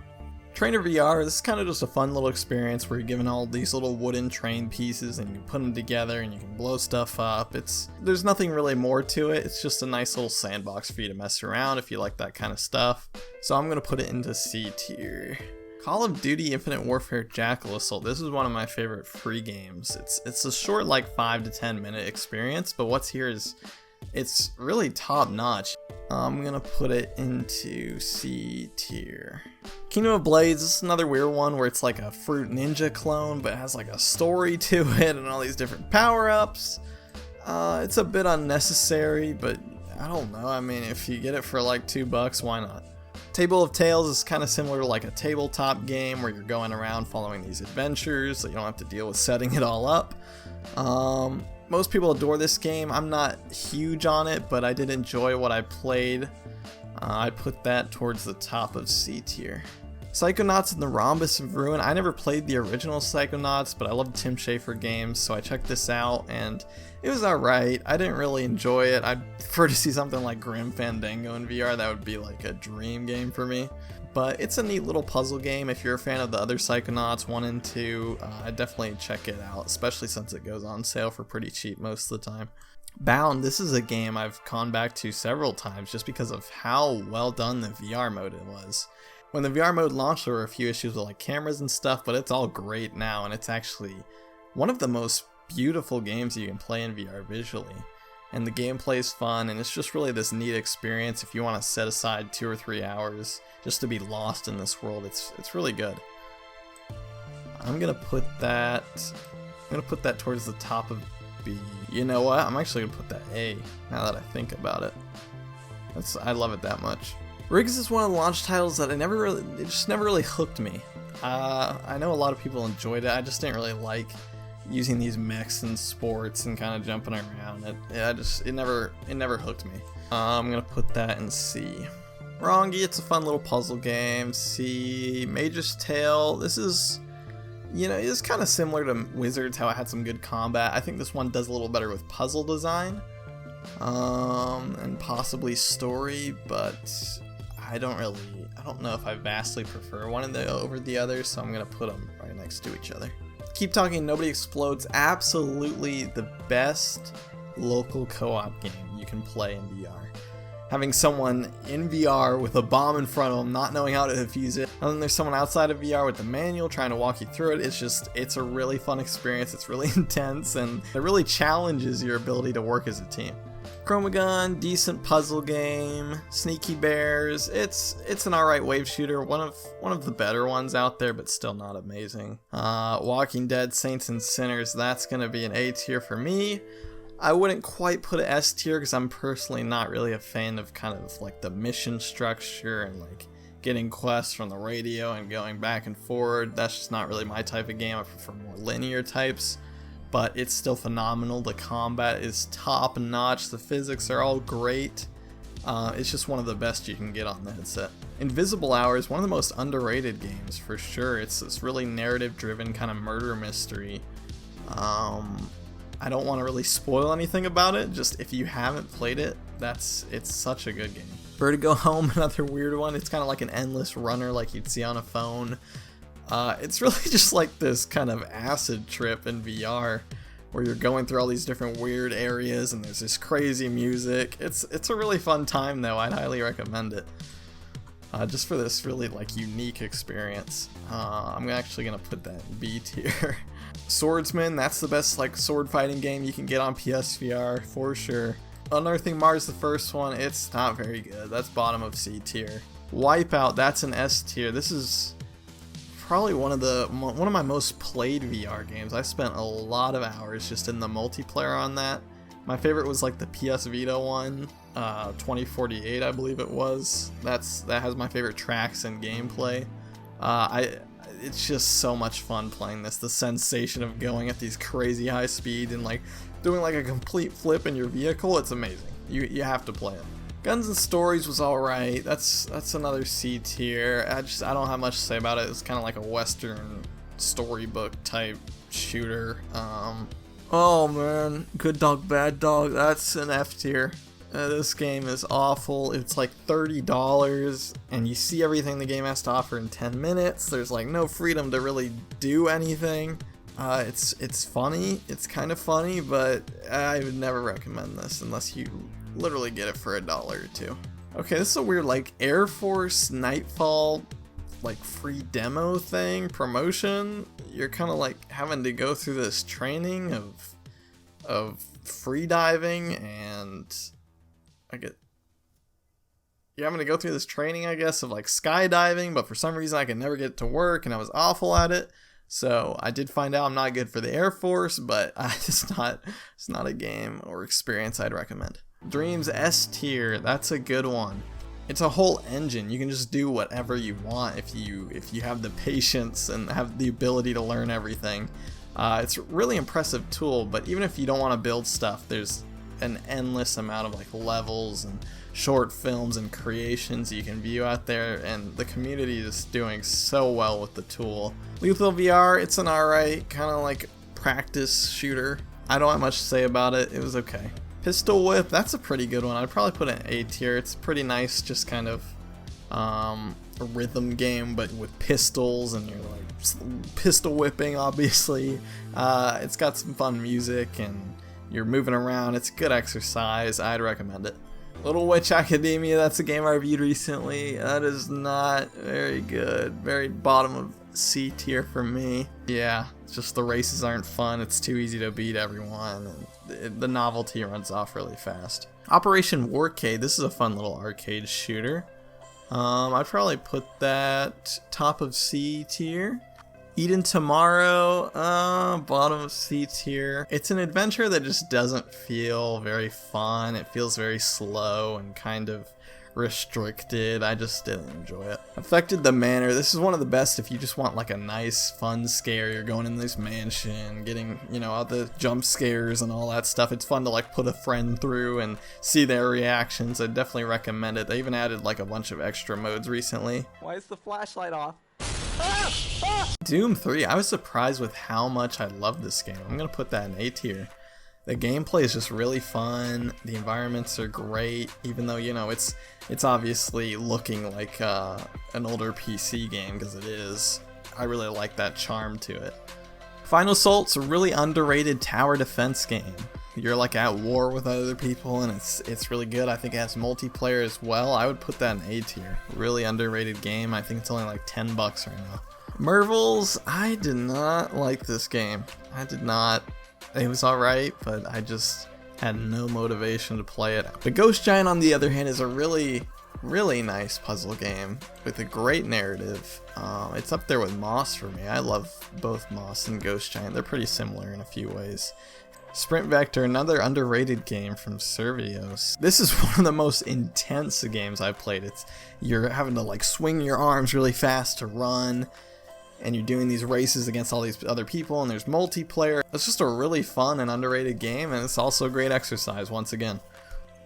Trainer VR, this is kind of just a fun little experience where you're given all these little wooden train pieces and you can put them together and you can blow stuff up. There's nothing really more to it. It's just a nice little sandbox for you to mess around if you like that kind of stuff. So I'm going to put it into C tier. Call of Duty Infinite Warfare Jackal Assault. This is one of my favorite free games. It's a short like 5 to 10 minute experience, but what's here is it's really top notch. I'm gonna put it into C tier. Kingdom of Blades, this is another weird one where it's like a Fruit Ninja clone, but it has like a story to it and all these different power-ups. It's a bit unnecessary, but I don't know. I mean, if you get it for like $2, why not? Table of Tales is kind of similar to like a tabletop game where you're going around following these adventures, so you don't have to deal with setting it all up. Most people adore this game. I'm not huge on it, but I did enjoy what I played. I put that towards the top of C tier. Psychonauts and the Rhombus of Ruin. I never played the original Psychonauts, but I love Tim Schafer games, so I checked this out, and it was alright. I didn't really enjoy it. I'd prefer to see something like Grim Fandango in VR. That would be like a dream game for me. But it's a neat little puzzle game. If you're a fan of the other Psychonauts 1 and 2, I'd definitely check it out, especially since it goes on sale for pretty cheap most of the time. Bound, this is a game I've gone back to several times just because of how well done the VR mode it was. When the VR mode launched, there were a few issues with like cameras and stuff, but it's all great now, and it's actually one of the most beautiful games you can play in VR visually. And the gameplay is fun, and it's just really this neat experience if you want to set aside 2 or 3 hours just to be lost in this world. It's really good. I'm gonna put that towards the top of B. You know what? I'm actually gonna put that A now that I think about it. I love it that much. Riggs is one of the launch titles that it just never really hooked me. I know a lot of people enjoyed it. I just didn't really like using these mechs in sports and kind of jumping around. It never hooked me. I'm gonna put that in C. Rongi, it's a fun little puzzle game. C. Mage's Tale. This is, it's kind of similar to Wizards, how it had some good combat. I think this one does a little better with puzzle design, and possibly story, but I don't know if I vastly prefer one over the other, so I'm gonna put them right next to each other. Keep Talking Nobody Explodes, absolutely the best local co-op game you can play in VR. Having someone in VR with a bomb in front of them, not knowing how to defuse it, and then there's someone outside of VR with the manual trying to walk you through it. It's a really fun experience. It's really intense, and it really challenges your ability to work as a team. Chromagun, decent puzzle game. Sneaky Bears, it's an alright wave shooter, one of the better ones out there, but still not amazing. Walking Dead, Saints and Sinners, that's gonna be an A tier for me. I wouldn't quite put it S tier because I'm personally not really a fan of kind of like the mission structure and like getting quests from the radio and going back and forward. That's just not really my type of game. I prefer more linear types. But it's still phenomenal. The combat is top notch. The physics are all great. It's just one of the best you can get on the headset. Invisible Hours, one of the most underrated games for sure. It's this really narrative driven kind of murder mystery. I don't want to really spoil anything about it. Just if you haven't played it, it's such a good game. Vertigo Home, another weird one. It's kind of like an endless runner like you'd see on a phone. It's really just like this kind of acid trip in VR where you're going through all these different weird areas and there's this crazy music. It's a really fun time though. I'd highly recommend it. Just for this really like unique experience. I'm actually gonna put that in B tier. Swordsman, that's the best like sword fighting game you can get on PSVR for sure. Unearthing Mars, the first one, it's not very good. That's bottom of C tier. Wipeout, that's an S tier. This is probably one of my most played VR games. I spent a lot of hours just in the multiplayer on that. My favorite was like the PS Vita one, 2048 I believe it was. That has my favorite tracks and gameplay. It's just so much fun playing this. The sensation of going at these crazy high speed and like doing like a complete flip in your vehicle, it's amazing. You have to play it. Guns and Stories was alright. That's another C tier. I don't have much to say about it. It's kind of like a Western storybook type shooter. Oh man, Good Dog Bad Dog. That's an F tier. This game is awful. It's like $30 and you see everything the game has to offer in 10 minutes. There's like no freedom to really do anything. It's funny. It's kind of funny, but I would never recommend this unless you literally get it for $1 or $2. Okay, this is a weird like Air Force Nightfall like free demo thing, promotion. You're kind of like having to go through this training of free diving, and you're having to go through this training, I guess, of like skydiving, but for some reason I could never get it to work and I was awful at it. So I did find out I'm not good for the Air Force, but it's not a game or experience I'd recommend. Dreams S tier, that's a good one. It's a whole engine. You can just do whatever you want if you have the patience and have the ability to learn everything. It's a really impressive tool, but even if you don't want to build stuff, there's an endless amount of like levels and short films and creations you can view out there, and the community is doing so well with the tool. Lethal VR, it's an alright kind of like practice shooter. I don't have much to say about it. It was okay. Pistol Whip, that's a pretty good one. I'd probably put it in A tier. It's pretty nice, just kind of a rhythm game, but with pistols, and you're like pistol whipping, obviously. It's got some fun music, and you're moving around. It's good exercise. I'd recommend it. Little Witch Academia, that's a game I reviewed recently. That is not very good. Very bottom of C tier for me. Yeah, it's just the races aren't fun. It's too easy to beat everyone, and the novelty runs off really fast. Operation Warcade, this is a fun little arcade shooter. I'd probably put that top of C tier. Eden Tomorrow, bottom of C tier. It's an adventure that just doesn't feel very fun. It feels very slow and kind of restricted. I just didn't enjoy it. Affected the Manor, this is one of the best if you just want like a nice fun scare. You're going in this mansion, getting, you know, all the jump scares and all that stuff. It's fun to like put a friend through and see their reactions. I definitely recommend it. They even added like a bunch of extra modes recently. Why is the flashlight off? Doom 3, I was surprised with how much I love this game. I'm gonna put that in A tier. The gameplay is just really fun. The environments are great, even though, you know, it's obviously looking like an older PC game, because it is. I really like that charm to it. Final Assault's a really underrated tower defense game. You're like at war with other people, and it's really good. I think it has multiplayer as well. I would put that in A tier. Really underrated game. I think it's only like $10 right now. Mervils, I did not like this game. I did not. It was alright, but I just had no motivation to play it. But Ghost Giant, on the other hand, is a really, really nice puzzle game with a great narrative. It's up there with Moss for me. I love both Moss and Ghost Giant. They're pretty similar in a few ways. Sprint Vector, another underrated game from Servios. This is one of the most intense games I've played. You're having to like swing your arms really fast to run, and you're doing these races against all these other people, and there's multiplayer. It's just a really fun and underrated game, and it's also great exercise once again.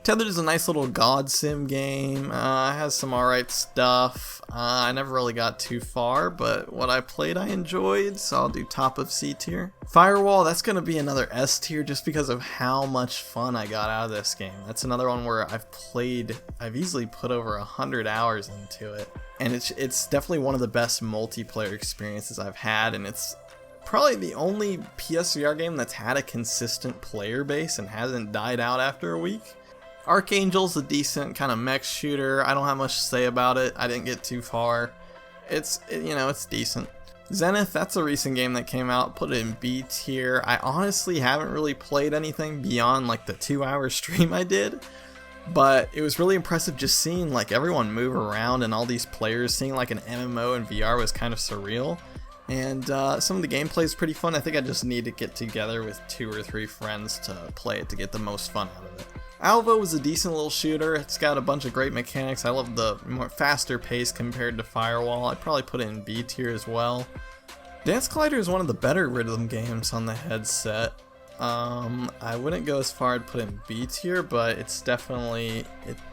Tethered is a nice little God Sim game. It has some alright stuff. I never really got too far, but what I played I enjoyed, so I'll do top of C tier. Firewall, that's going to be another S tier just because of how much fun I got out of this game. That's another one where I've easily put over 100 hours into it. And it's definitely one of the best multiplayer experiences I've had, and it's probably the only PSVR game that's had a consistent player base and hasn't died out after a week. Archangel's a decent kind of mech shooter. I don't have much to say about it. I didn't get too far. It's decent. Zenith, that's a recent game that came out. Put it in B tier. I honestly haven't really played anything beyond like the 2-hour stream I did. But it was really impressive just seeing like everyone move around and all these players. Seeing like an MMO in VR was kind of surreal. And some of the gameplay is pretty fun. I think I just need to get together with 2 or 3 friends to play it to get the most fun out of it. Alvo was a decent little shooter. It's got a bunch of great mechanics. I love the more faster pace compared to Firewall. I'd probably put it in B tier as well. Dance Collider is one of the better rhythm games on the headset. I wouldn't go as far to put it in B tier, but it definitely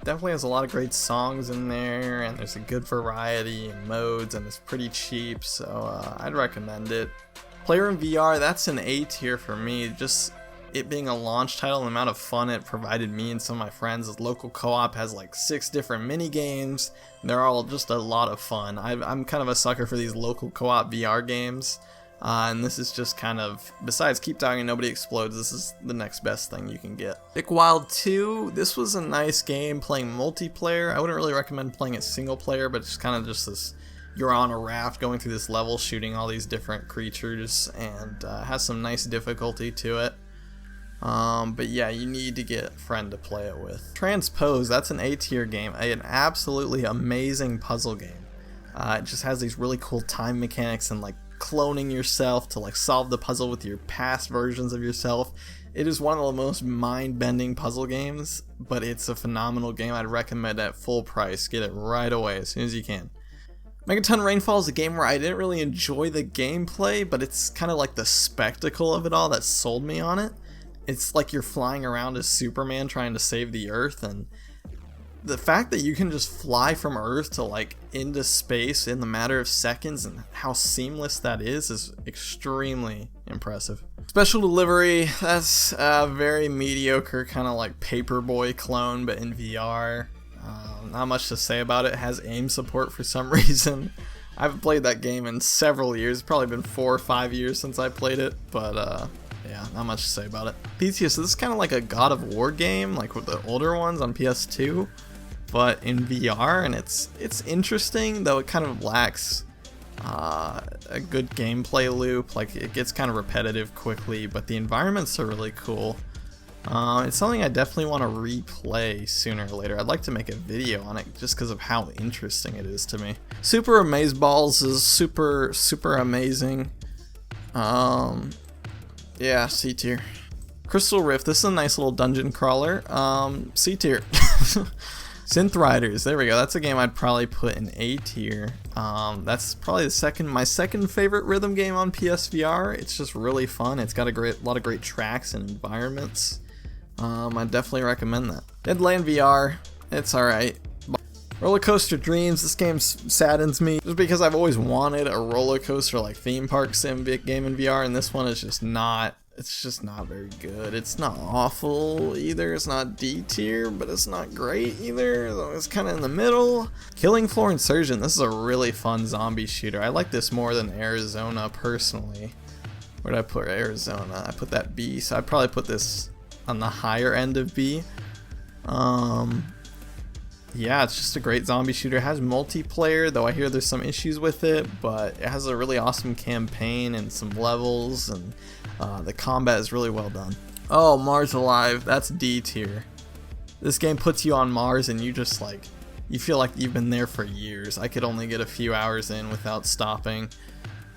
has a lot of great songs in there, and there's a good variety in modes, and it's pretty cheap, so I'd recommend it. Player in VR, that's an A tier for me. Just it being a launch title and the amount of fun it provided me and some of my friends. The local co-op has like 6 different mini games. They're all just a lot of fun. I'm kind of a sucker for these local co-op VR games. And this is just kind of, besides Keep Dying and Nobody Explodes, this is the next best thing you can get. Dick Wild 2, this was a nice game playing multiplayer. I wouldn't really recommend playing it single player, but it's kind of just this, you're on a raft going through this level shooting all these different creatures, and has some nice difficulty to it. But yeah, you need to get a friend to play it with. Transpose, that's an A tier game, an absolutely amazing puzzle game. It just has these really cool time mechanics and like cloning yourself to like solve the puzzle with your past versions of yourself. It is one of the most mind-bending puzzle games, but it's a phenomenal game. I'd recommend it at full price. Get it right away as soon as you can. Megaton Rainfall is a game where I didn't really enjoy the gameplay, but it's kind of like the spectacle of it all that sold me on it. it's like you're flying around as Superman trying to save the Earth, and the fact that you can just fly from Earth to like into space in the matter of seconds and how seamless that is extremely impressive. Special Delivery, that's a very mediocre kind of like Paperboy clone, but in VR. Not much to say about it. It has aim support for some reason. I haven't played that game in several years. It's probably been 4 or 5 years since I played it, but yeah, not much to say about it. Theseus, this is kind of like a God of War game, like with the older ones on PS2, but in VR, and it's interesting, though it kind of lacks a good gameplay loop. Like, it gets kind of repetitive quickly, but the environments are really cool. It's something I definitely want to replay sooner or later. I'd like to make a video on it just because of how interesting it is to me. Super Amazeballs is super was yeah, C tier. Crystal Rift, this is a nice little dungeon crawler. C tier. Synth Riders, there we go. That's a game I'd probably put in A tier. That's probably my second favorite rhythm game on PSVR. It's just really fun. It's got a lot of great tracks and environments. I definitely recommend that. Deadland VR, it's alright. Roller Coaster Dreams, this game saddens me just because I've always wanted a roller coaster like theme park sim game in VR, and this one is just not. It's just not very good. It's not awful either. It's not D tier, but it's not great either. It's kind of in the middle. Killing Floor Insurgent, this is a really fun zombie shooter. I like this more than Arizona personally. Where did I put Arizona? I put that B, so I'd probably put this on the higher end of B. Yeah, it's just a great zombie shooter. It has multiplayer, though I hear there's some issues with it, but it has a really awesome campaign and some levels, and the combat is really well done. Oh, Mars Alive, that's D tier. This game puts you on Mars and you just like, you feel like you've been there for years. I could only get a few hours in without stopping.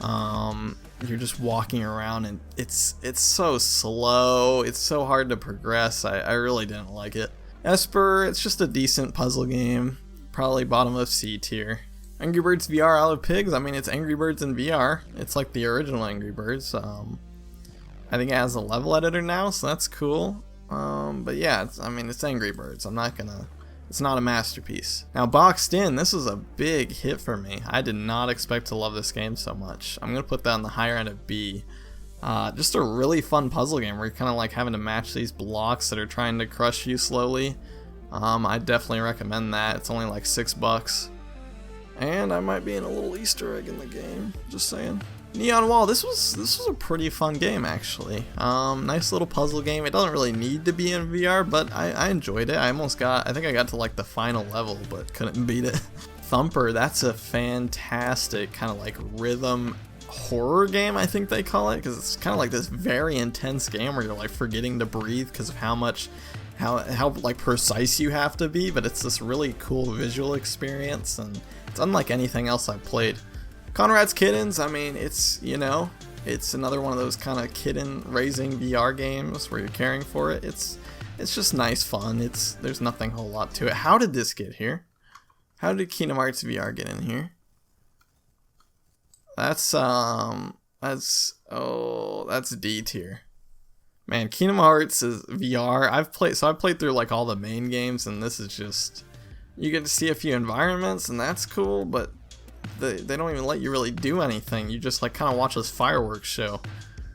You're just walking around and it's so slow, it's so hard to progress. I really didn't like it. Esper, it's just a decent puzzle game, probably bottom of C tier. Angry Birds VR Isle of Pigs, I mean, it's Angry Birds in VR. It's like the original Angry Birds. I think it has a level editor now, so that's cool. But yeah, it's Angry Birds. It's not a masterpiece. Now, Boxed In, this is a big hit for me. I did not expect to love this game so much. I'm gonna put that on the higher end of B. Just a really fun puzzle game where you're kind of like having to match these blocks that are trying to crush you slowly. I definitely recommend that. It's only like $6. And I might be in a little Easter egg in the game, just saying. Neon Wall, this was a pretty fun game actually. Nice little puzzle game. It doesn't really need to be in VR, but I enjoyed it. I think I got to like the final level, but couldn't beat it. Thumper, that's a fantastic kind of like rhythm horror game, I think they call it, because it's kind of like this very intense game where you're like forgetting to breathe because of how like precise you have to be, but it's this really cool visual experience, and it's unlike anything else I've played. Conrad's Kittens, I mean, it's another one of those kind of kitten raising VR games where you're caring for it. It's just nice fun. There's nothing a whole lot to it. How did this get here? How did Kingdom Hearts VR get in here? That's D tier. Man, Kingdom Hearts is VR. I've played through like all the main games, and this is just, you get to see a few environments, and that's cool, but they don't even let you really do anything. You just like kind of watch this fireworks show.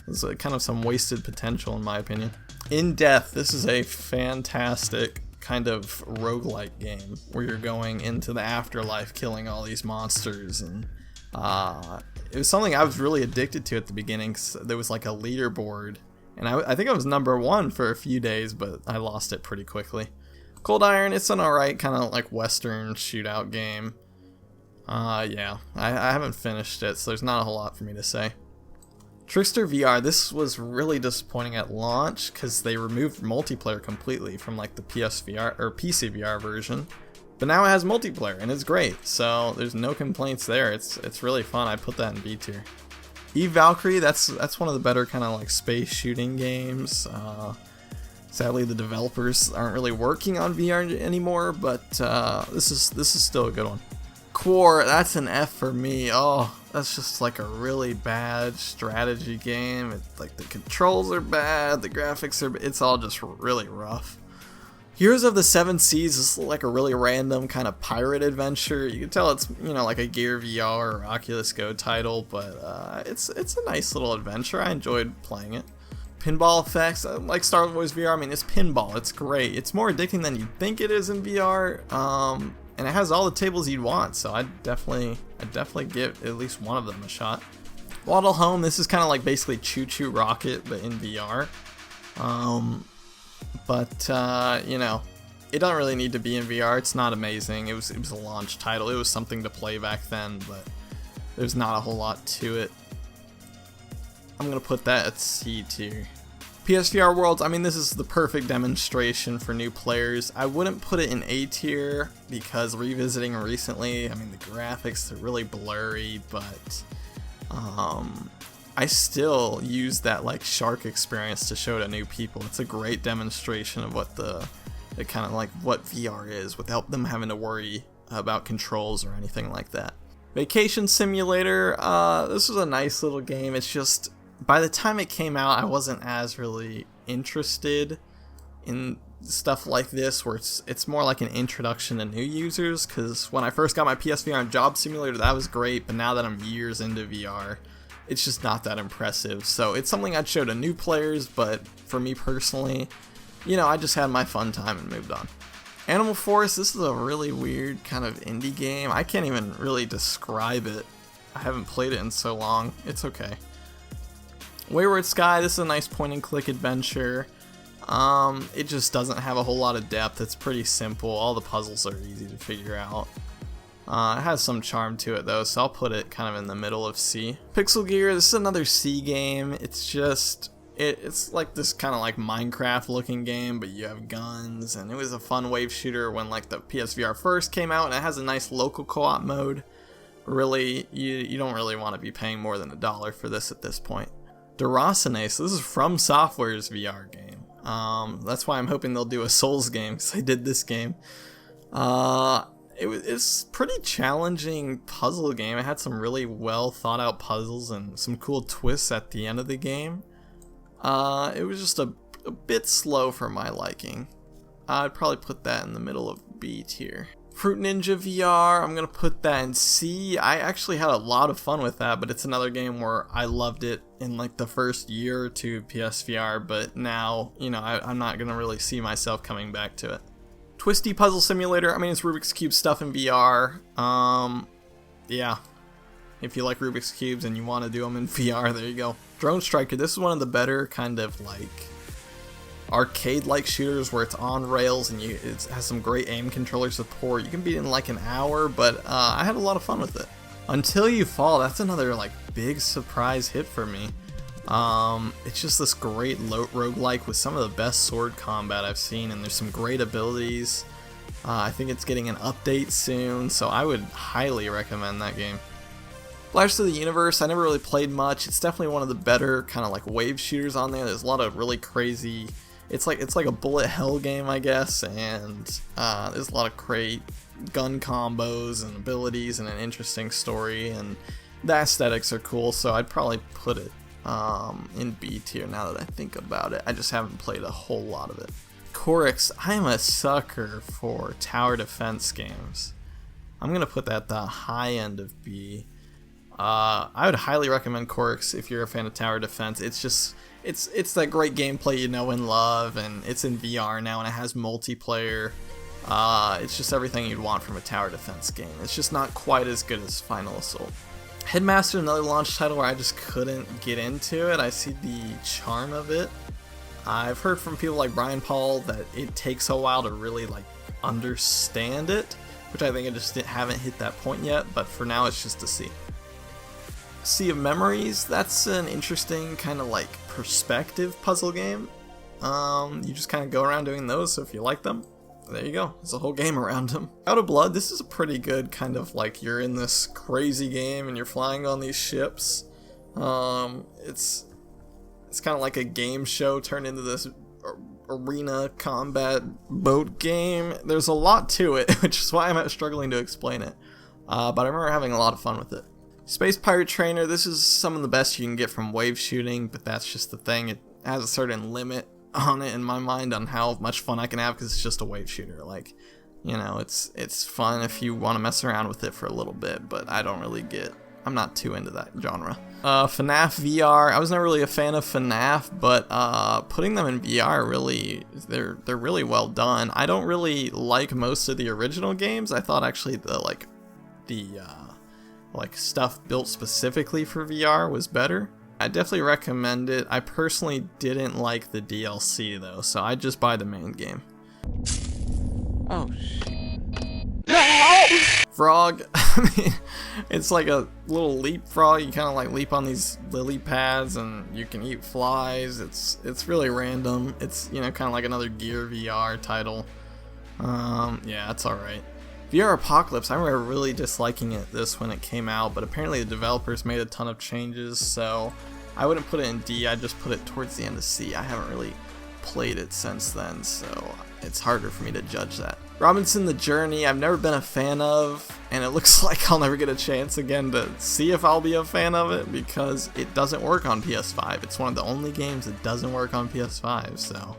It's kind of some wasted potential in my opinion. In Death, this is a fantastic kind of roguelike game where you're going into the afterlife killing all these monsters, and it was something I was really addicted to at the beginning. There was like a leaderboard, and I think I was #1 for a few days, but I lost it pretty quickly. Cold Iron, it's an alright kind of like western shootout game. Yeah, I haven't finished it, so there's not a whole lot for me to say. Trickster VR, this was really disappointing at launch because they removed multiplayer completely from like the PSVR or PC VR version. But now it has multiplayer and it's great, so there's no complaints there. It's really fun. I put that in B tier. Eve Valkyrie, that's one of the better kind of like space shooting games. Sadly, the developers aren't really working on VR anymore, but this is still a good one. Quar, that's an F for me. Oh, that's just like a really bad strategy game. It's like the controls are bad, the graphics are, it's all just really rough. Heroes of the Seven Seas is like a really random kind of pirate adventure. You can tell it's, you know, like a Gear VR or Oculus Go title, but it's a nice little adventure. I enjoyed playing it. Pinball effects, like Star Wars VR, I mean, it's pinball, it's great. It's more addicting than you'd think it is in VR, and it has all the tables you'd want, so I'd definitely give at least one of them a shot. Waddle Home, this is kind of like basically Choo Choo Rocket, but in VR. You know, it doesn't really need to be in VR. It's not amazing. It was a launch title. It was something to play back then, but there's not a whole lot to it. I'm gonna put that at C tier. PSVR Worlds, I mean, this is the perfect demonstration for new players. I wouldn't put it in A tier because revisiting recently, I mean, the graphics are really blurry, but I still use that like shark experience to show to new people. It's a great demonstration of what the kind of like what VR is without them having to worry about controls or anything like that. Vacation Simulator, this was a nice little game. It's just, by the time it came out, I wasn't as really interested in stuff like this, where it's more like an introduction to new users, because when I first got my PSVR and Job Simulator, that was great, but now that I'm years into VR, it's just not that impressive. So it's something I'd show to new players, but for me personally, you know, I just had my fun time and moved on. Animal Forest, this is a really weird kind of indie game. I can't even really describe it. I haven't played it in so long. It's okay. Wayward Sky, this is a nice point and click adventure. It just doesn't have a whole lot of depth. It's pretty simple. All the puzzles are easy to figure out. It has some charm to it though, so I'll put it kind of in the middle of C. Pixel Gear, this is another C game. It's just, it's like this kind of like Minecraft looking game, but you have guns, and it was a fun wave shooter when like the PSVR first came out, and it has a nice local co-op mode. Really, you don't really want to be paying more than $1 for this at this point. Durasane, so this is From Software's VR game. That's why I'm hoping they'll do a Souls game, because they did this game. It's pretty challenging puzzle game. It had some really well thought out puzzles and some cool twists at the end of the game. It was just a bit slow for my liking. I'd probably put that in the middle of B tier. Fruit Ninja VR, I'm gonna put that in C. I actually had a lot of fun with that, but it's another game where I loved it in like the first year or two of PSVR, but now, you know, I'm not gonna really see myself coming back to it. Twisty Puzzle Simulator, I mean, it's Rubik's Cube stuff in VR. Yeah. If you like Rubik's Cubes and you want to do them in VR, there you go. Drone Striker, this is one of the better kind of like arcade-like shooters where it's on rails and it has some great aim controller support. You can beat it in like an hour, but I had a lot of fun with it. Until You Fall, that's another like big surprise hit for me. It's just this great roguelike with some of the best sword combat I've seen, and there's some great abilities. I think it's getting an update soon, so I would highly recommend that game. Blast of the Universe, I never really played much. It's definitely one of the better kind of like wave shooters on there. There's a lot of really crazy, it's like a bullet hell game, I guess, and there's a lot of great gun combos and abilities and an interesting story, and the aesthetics are cool, so I'd probably put it in B tier now that I think about it. I just haven't played a whole lot of it. Chorix, I'm a sucker for tower defense games. I'm gonna put that at the high end of B. I would highly recommend Chorix if you're a fan of tower defense. It's just, it's that great gameplay you know and love, and it's in VR now and it has multiplayer. It's just everything you'd want from a tower defense game. It's just not quite as good as Final Assault. Headmaster, another launch title where I just couldn't get into it. I see the charm of it. I've heard from people like Brian Paul that it takes a while to really like understand it, which I think I just haven't hit that point yet, but for now it's just a C. Sea of Memories, that's an interesting kind of like perspective puzzle game. You just kind of go around doing those, so if you like them, there you go. There's a whole game around them. Out of Blood, this is a pretty good kind of like, you're in this crazy game and you're flying on these ships. It's kind of like a game show turned into this arena combat boat game. There's a lot to it, which is why I'm struggling to explain it. but I remember having a lot of fun with it. Space Pirate Trainer, this is some of the best you can get from wave shooting, but that's just the thing. It has a certain limit on it in my mind on how much fun I can have because it's just a wave shooter. Like, you know, it's fun if you want to mess around with it for a little bit, but I'm not too into that genre. FNAF VR, I was never really a fan of FNAF, but putting them in VR really, they're really well done. I don't really like most of the original games. I thought actually the stuff built specifically for VR was better. I definitely recommend it. I personally didn't like the DLC though, so I just buy the main game. Oh shit. Frog, I mean, it's like a little leapfrog. You kind of like leap on these lily pads and you can eat flies. It's really random. It's, you know, kind of like another Gear VR title. Yeah, it's alright. VR Apocalypse, I remember really disliking this when it came out, but apparently the developers made a ton of changes, so I wouldn't put it in D, I'd just put it towards the end of C. I haven't really played it since then, so it's harder for me to judge that. Robinson the Journey, I've never been a fan of, and it looks like I'll never get a chance again to see if I'll be a fan of it, because it doesn't work on PS5. It's one of the only games that doesn't work on PS5, so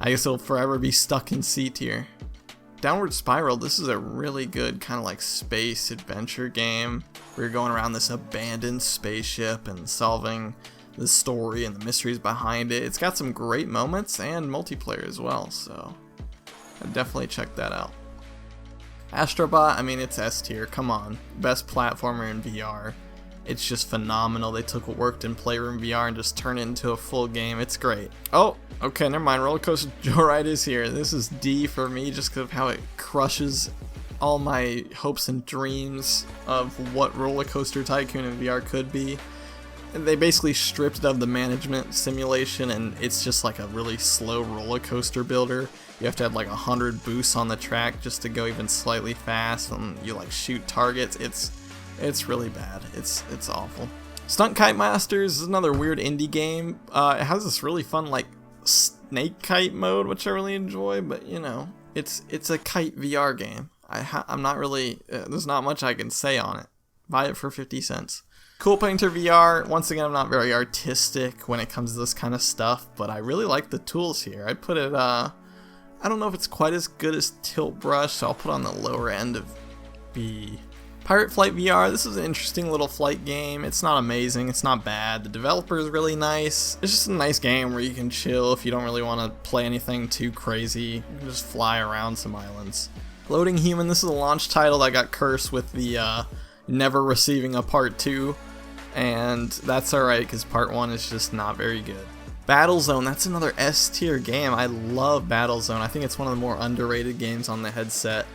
I guess it'll forever be stuck in C tier. Downward Spiral, this is a really good kind of like space adventure game where you're going around this abandoned spaceship and solving the story and the mysteries behind it. It's got some great moments and multiplayer as well, so I'd definitely check that out. Astrobot, I mean, it's S tier, come on. Best platformer in VR. It's just phenomenal. They took what worked in Playroom VR and just turned it into a full game. It's great. Oh, okay, never mind. Roller Coaster Joyride is here. This is D for me just because of how it crushes all my hopes and dreams of what Roller Coaster Tycoon in VR could be. They basically stripped it of the management simulation, and it's just like a really slow roller coaster builder. You have to have like 100 boosts on the track just to go even slightly fast, and you like shoot targets. It's really bad. It's awful. Stunt Kite Masters is another weird indie game. It has this really fun like snake kite mode, which I really enjoy, but you know, it's a kite VR game. I'm not really, there's not much I can say on it. Buy it for 50 cents. Cool Painter VR, once again, I'm not very artistic when it comes to this kind of stuff, but I really like the tools here. I'd put it, I don't know if it's quite as good as Tilt Brush, so I'll put on the lower end of B. Pirate Flight VR, this is an interesting little flight game. It's not amazing, it's not bad. The developer is really nice. It's just a nice game where you can chill if you don't really want to play anything too crazy. You can just fly around some islands. Floating Human, this is a launch title that got cursed with the never receiving a part 2, and that's alright because part 1 is just not very good. Battlezone, that's another S tier game. I love Battlezone. I think it's one of the more underrated games on the headset.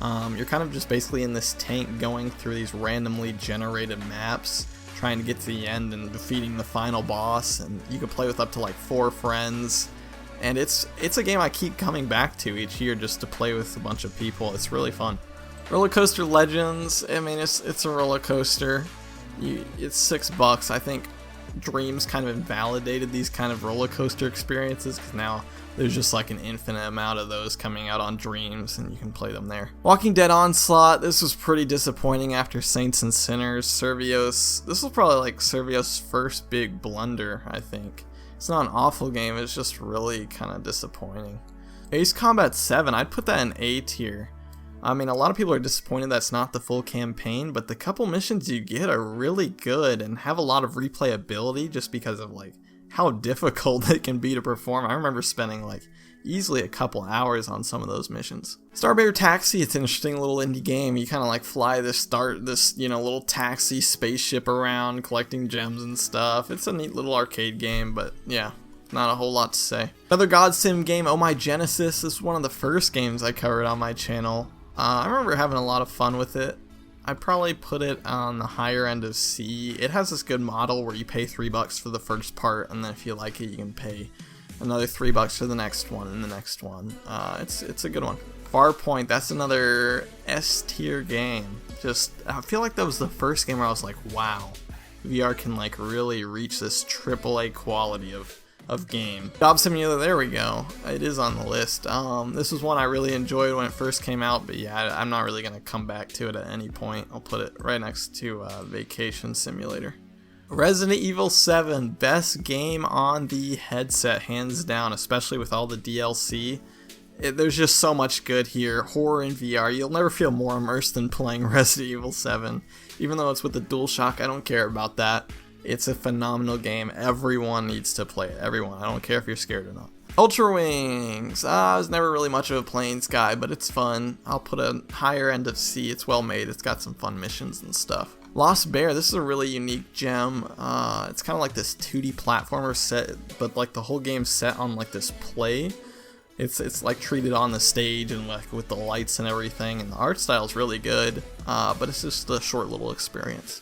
You're kind of just basically in this tank going through these randomly generated maps, trying to get to the end and defeating the final boss, and you can play with up to like 4 friends. And it's a game I keep coming back to each year just to play with a bunch of people. It's really fun. Roller Coaster Legends, I mean, it's a roller coaster. It's $6. I think Dreams kind of invalidated these kind of roller coaster experiences because now there's just like an infinite amount of those coming out on Dreams and you can play them there. Walking Dead Onslaught, this was pretty disappointing after Saints and Sinners. Servios, this was probably like Servios' first big blunder, I think. It's not an awful game, it's just really kind of disappointing. Ace Combat 7, I'd put that in A tier. I mean, a lot of people are disappointed that's not the full campaign, but the couple missions you get are really good and have a lot of replayability just because of like how difficult it can be to perform. I remember spending like easily a couple hours on some of those missions. Starbear Taxi, it's an interesting little indie game. You kind of like fly this little taxi spaceship around collecting gems and stuff. It's a neat little arcade game, but yeah, not a whole lot to say. Another God Sim game, Oh My Genesis. This is one of the first games I covered on my channel. I remember having a lot of fun with it. I'd probably put it on the higher end of C. It has this good model where you pay $3 for the first part, and then if you like it, you can pay another $3 for the next one and the next one. It's a good one. Farpoint, that's another S tier game. I feel like that was the first game where I was like, wow, VR can like really reach this AAA quality of of game. Job Simulator, there we go. It is on the list. This was one I really enjoyed when it first came out, but yeah, I'm not really going to come back to it at any point. I'll put it right next to Vacation Simulator. Resident Evil 7, best game on the headset, hands down, especially with all the DLC. There's just so much good here. Horror in VR, you'll never feel more immersed than playing Resident Evil 7. Even though it's with the DualShock, I don't care about that. It's a phenomenal game. Everyone needs to play it. Everyone. I don't care if you're scared or not. Ultra Wings. I was never really much of a planes guy, but it's fun. I'll put a higher end of C. It's well made. It's got some fun missions and stuff. Lost Bear. This is a really unique gem. It's kind of like this 2D platformer set, but like the whole game's set on like this play. It's like treated on the stage and like with the lights and everything, and the art style is really good, but it's just a short little experience.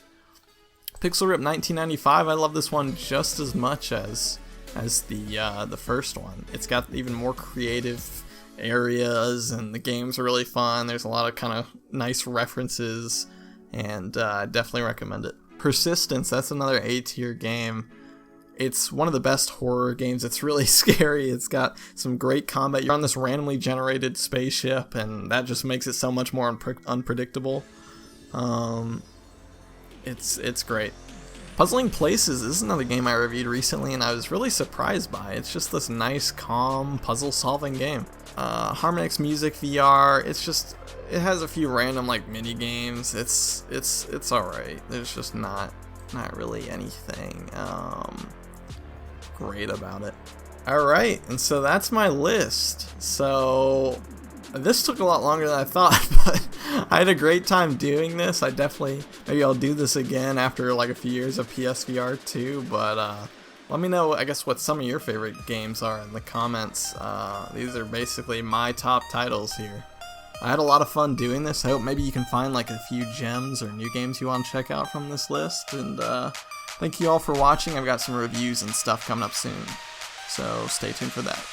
Pixel Rip 1995, I love this one just as much as the first one. It's got even more creative areas, and the games are really fun. There's a lot of kind of nice references, and I definitely recommend it. Persistence, that's another A-tier game. It's one of the best horror games. It's really scary. It's got some great combat. You're on this randomly generated spaceship, and that just makes it so much more unpredictable. It's great. Puzzling Places, this is another game I reviewed recently, and I was really surprised by. It's just this nice, calm, puzzle-solving game. Harmonix Music VR, it has a few random like mini games. It's alright. There's just not really anything great about it. Alright, and so that's my list. So this took a lot longer than I thought, but I had a great time doing this. Maybe I'll do this again after like a few years of PSVR 2, but let me know, I guess, what some of your favorite games are in the comments. These are basically my top titles here. I had a lot of fun doing this. I hope maybe you can find like a few gems or new games you want to check out from this list, and thank you all for watching. I've got some reviews and stuff coming up soon, so stay tuned for that.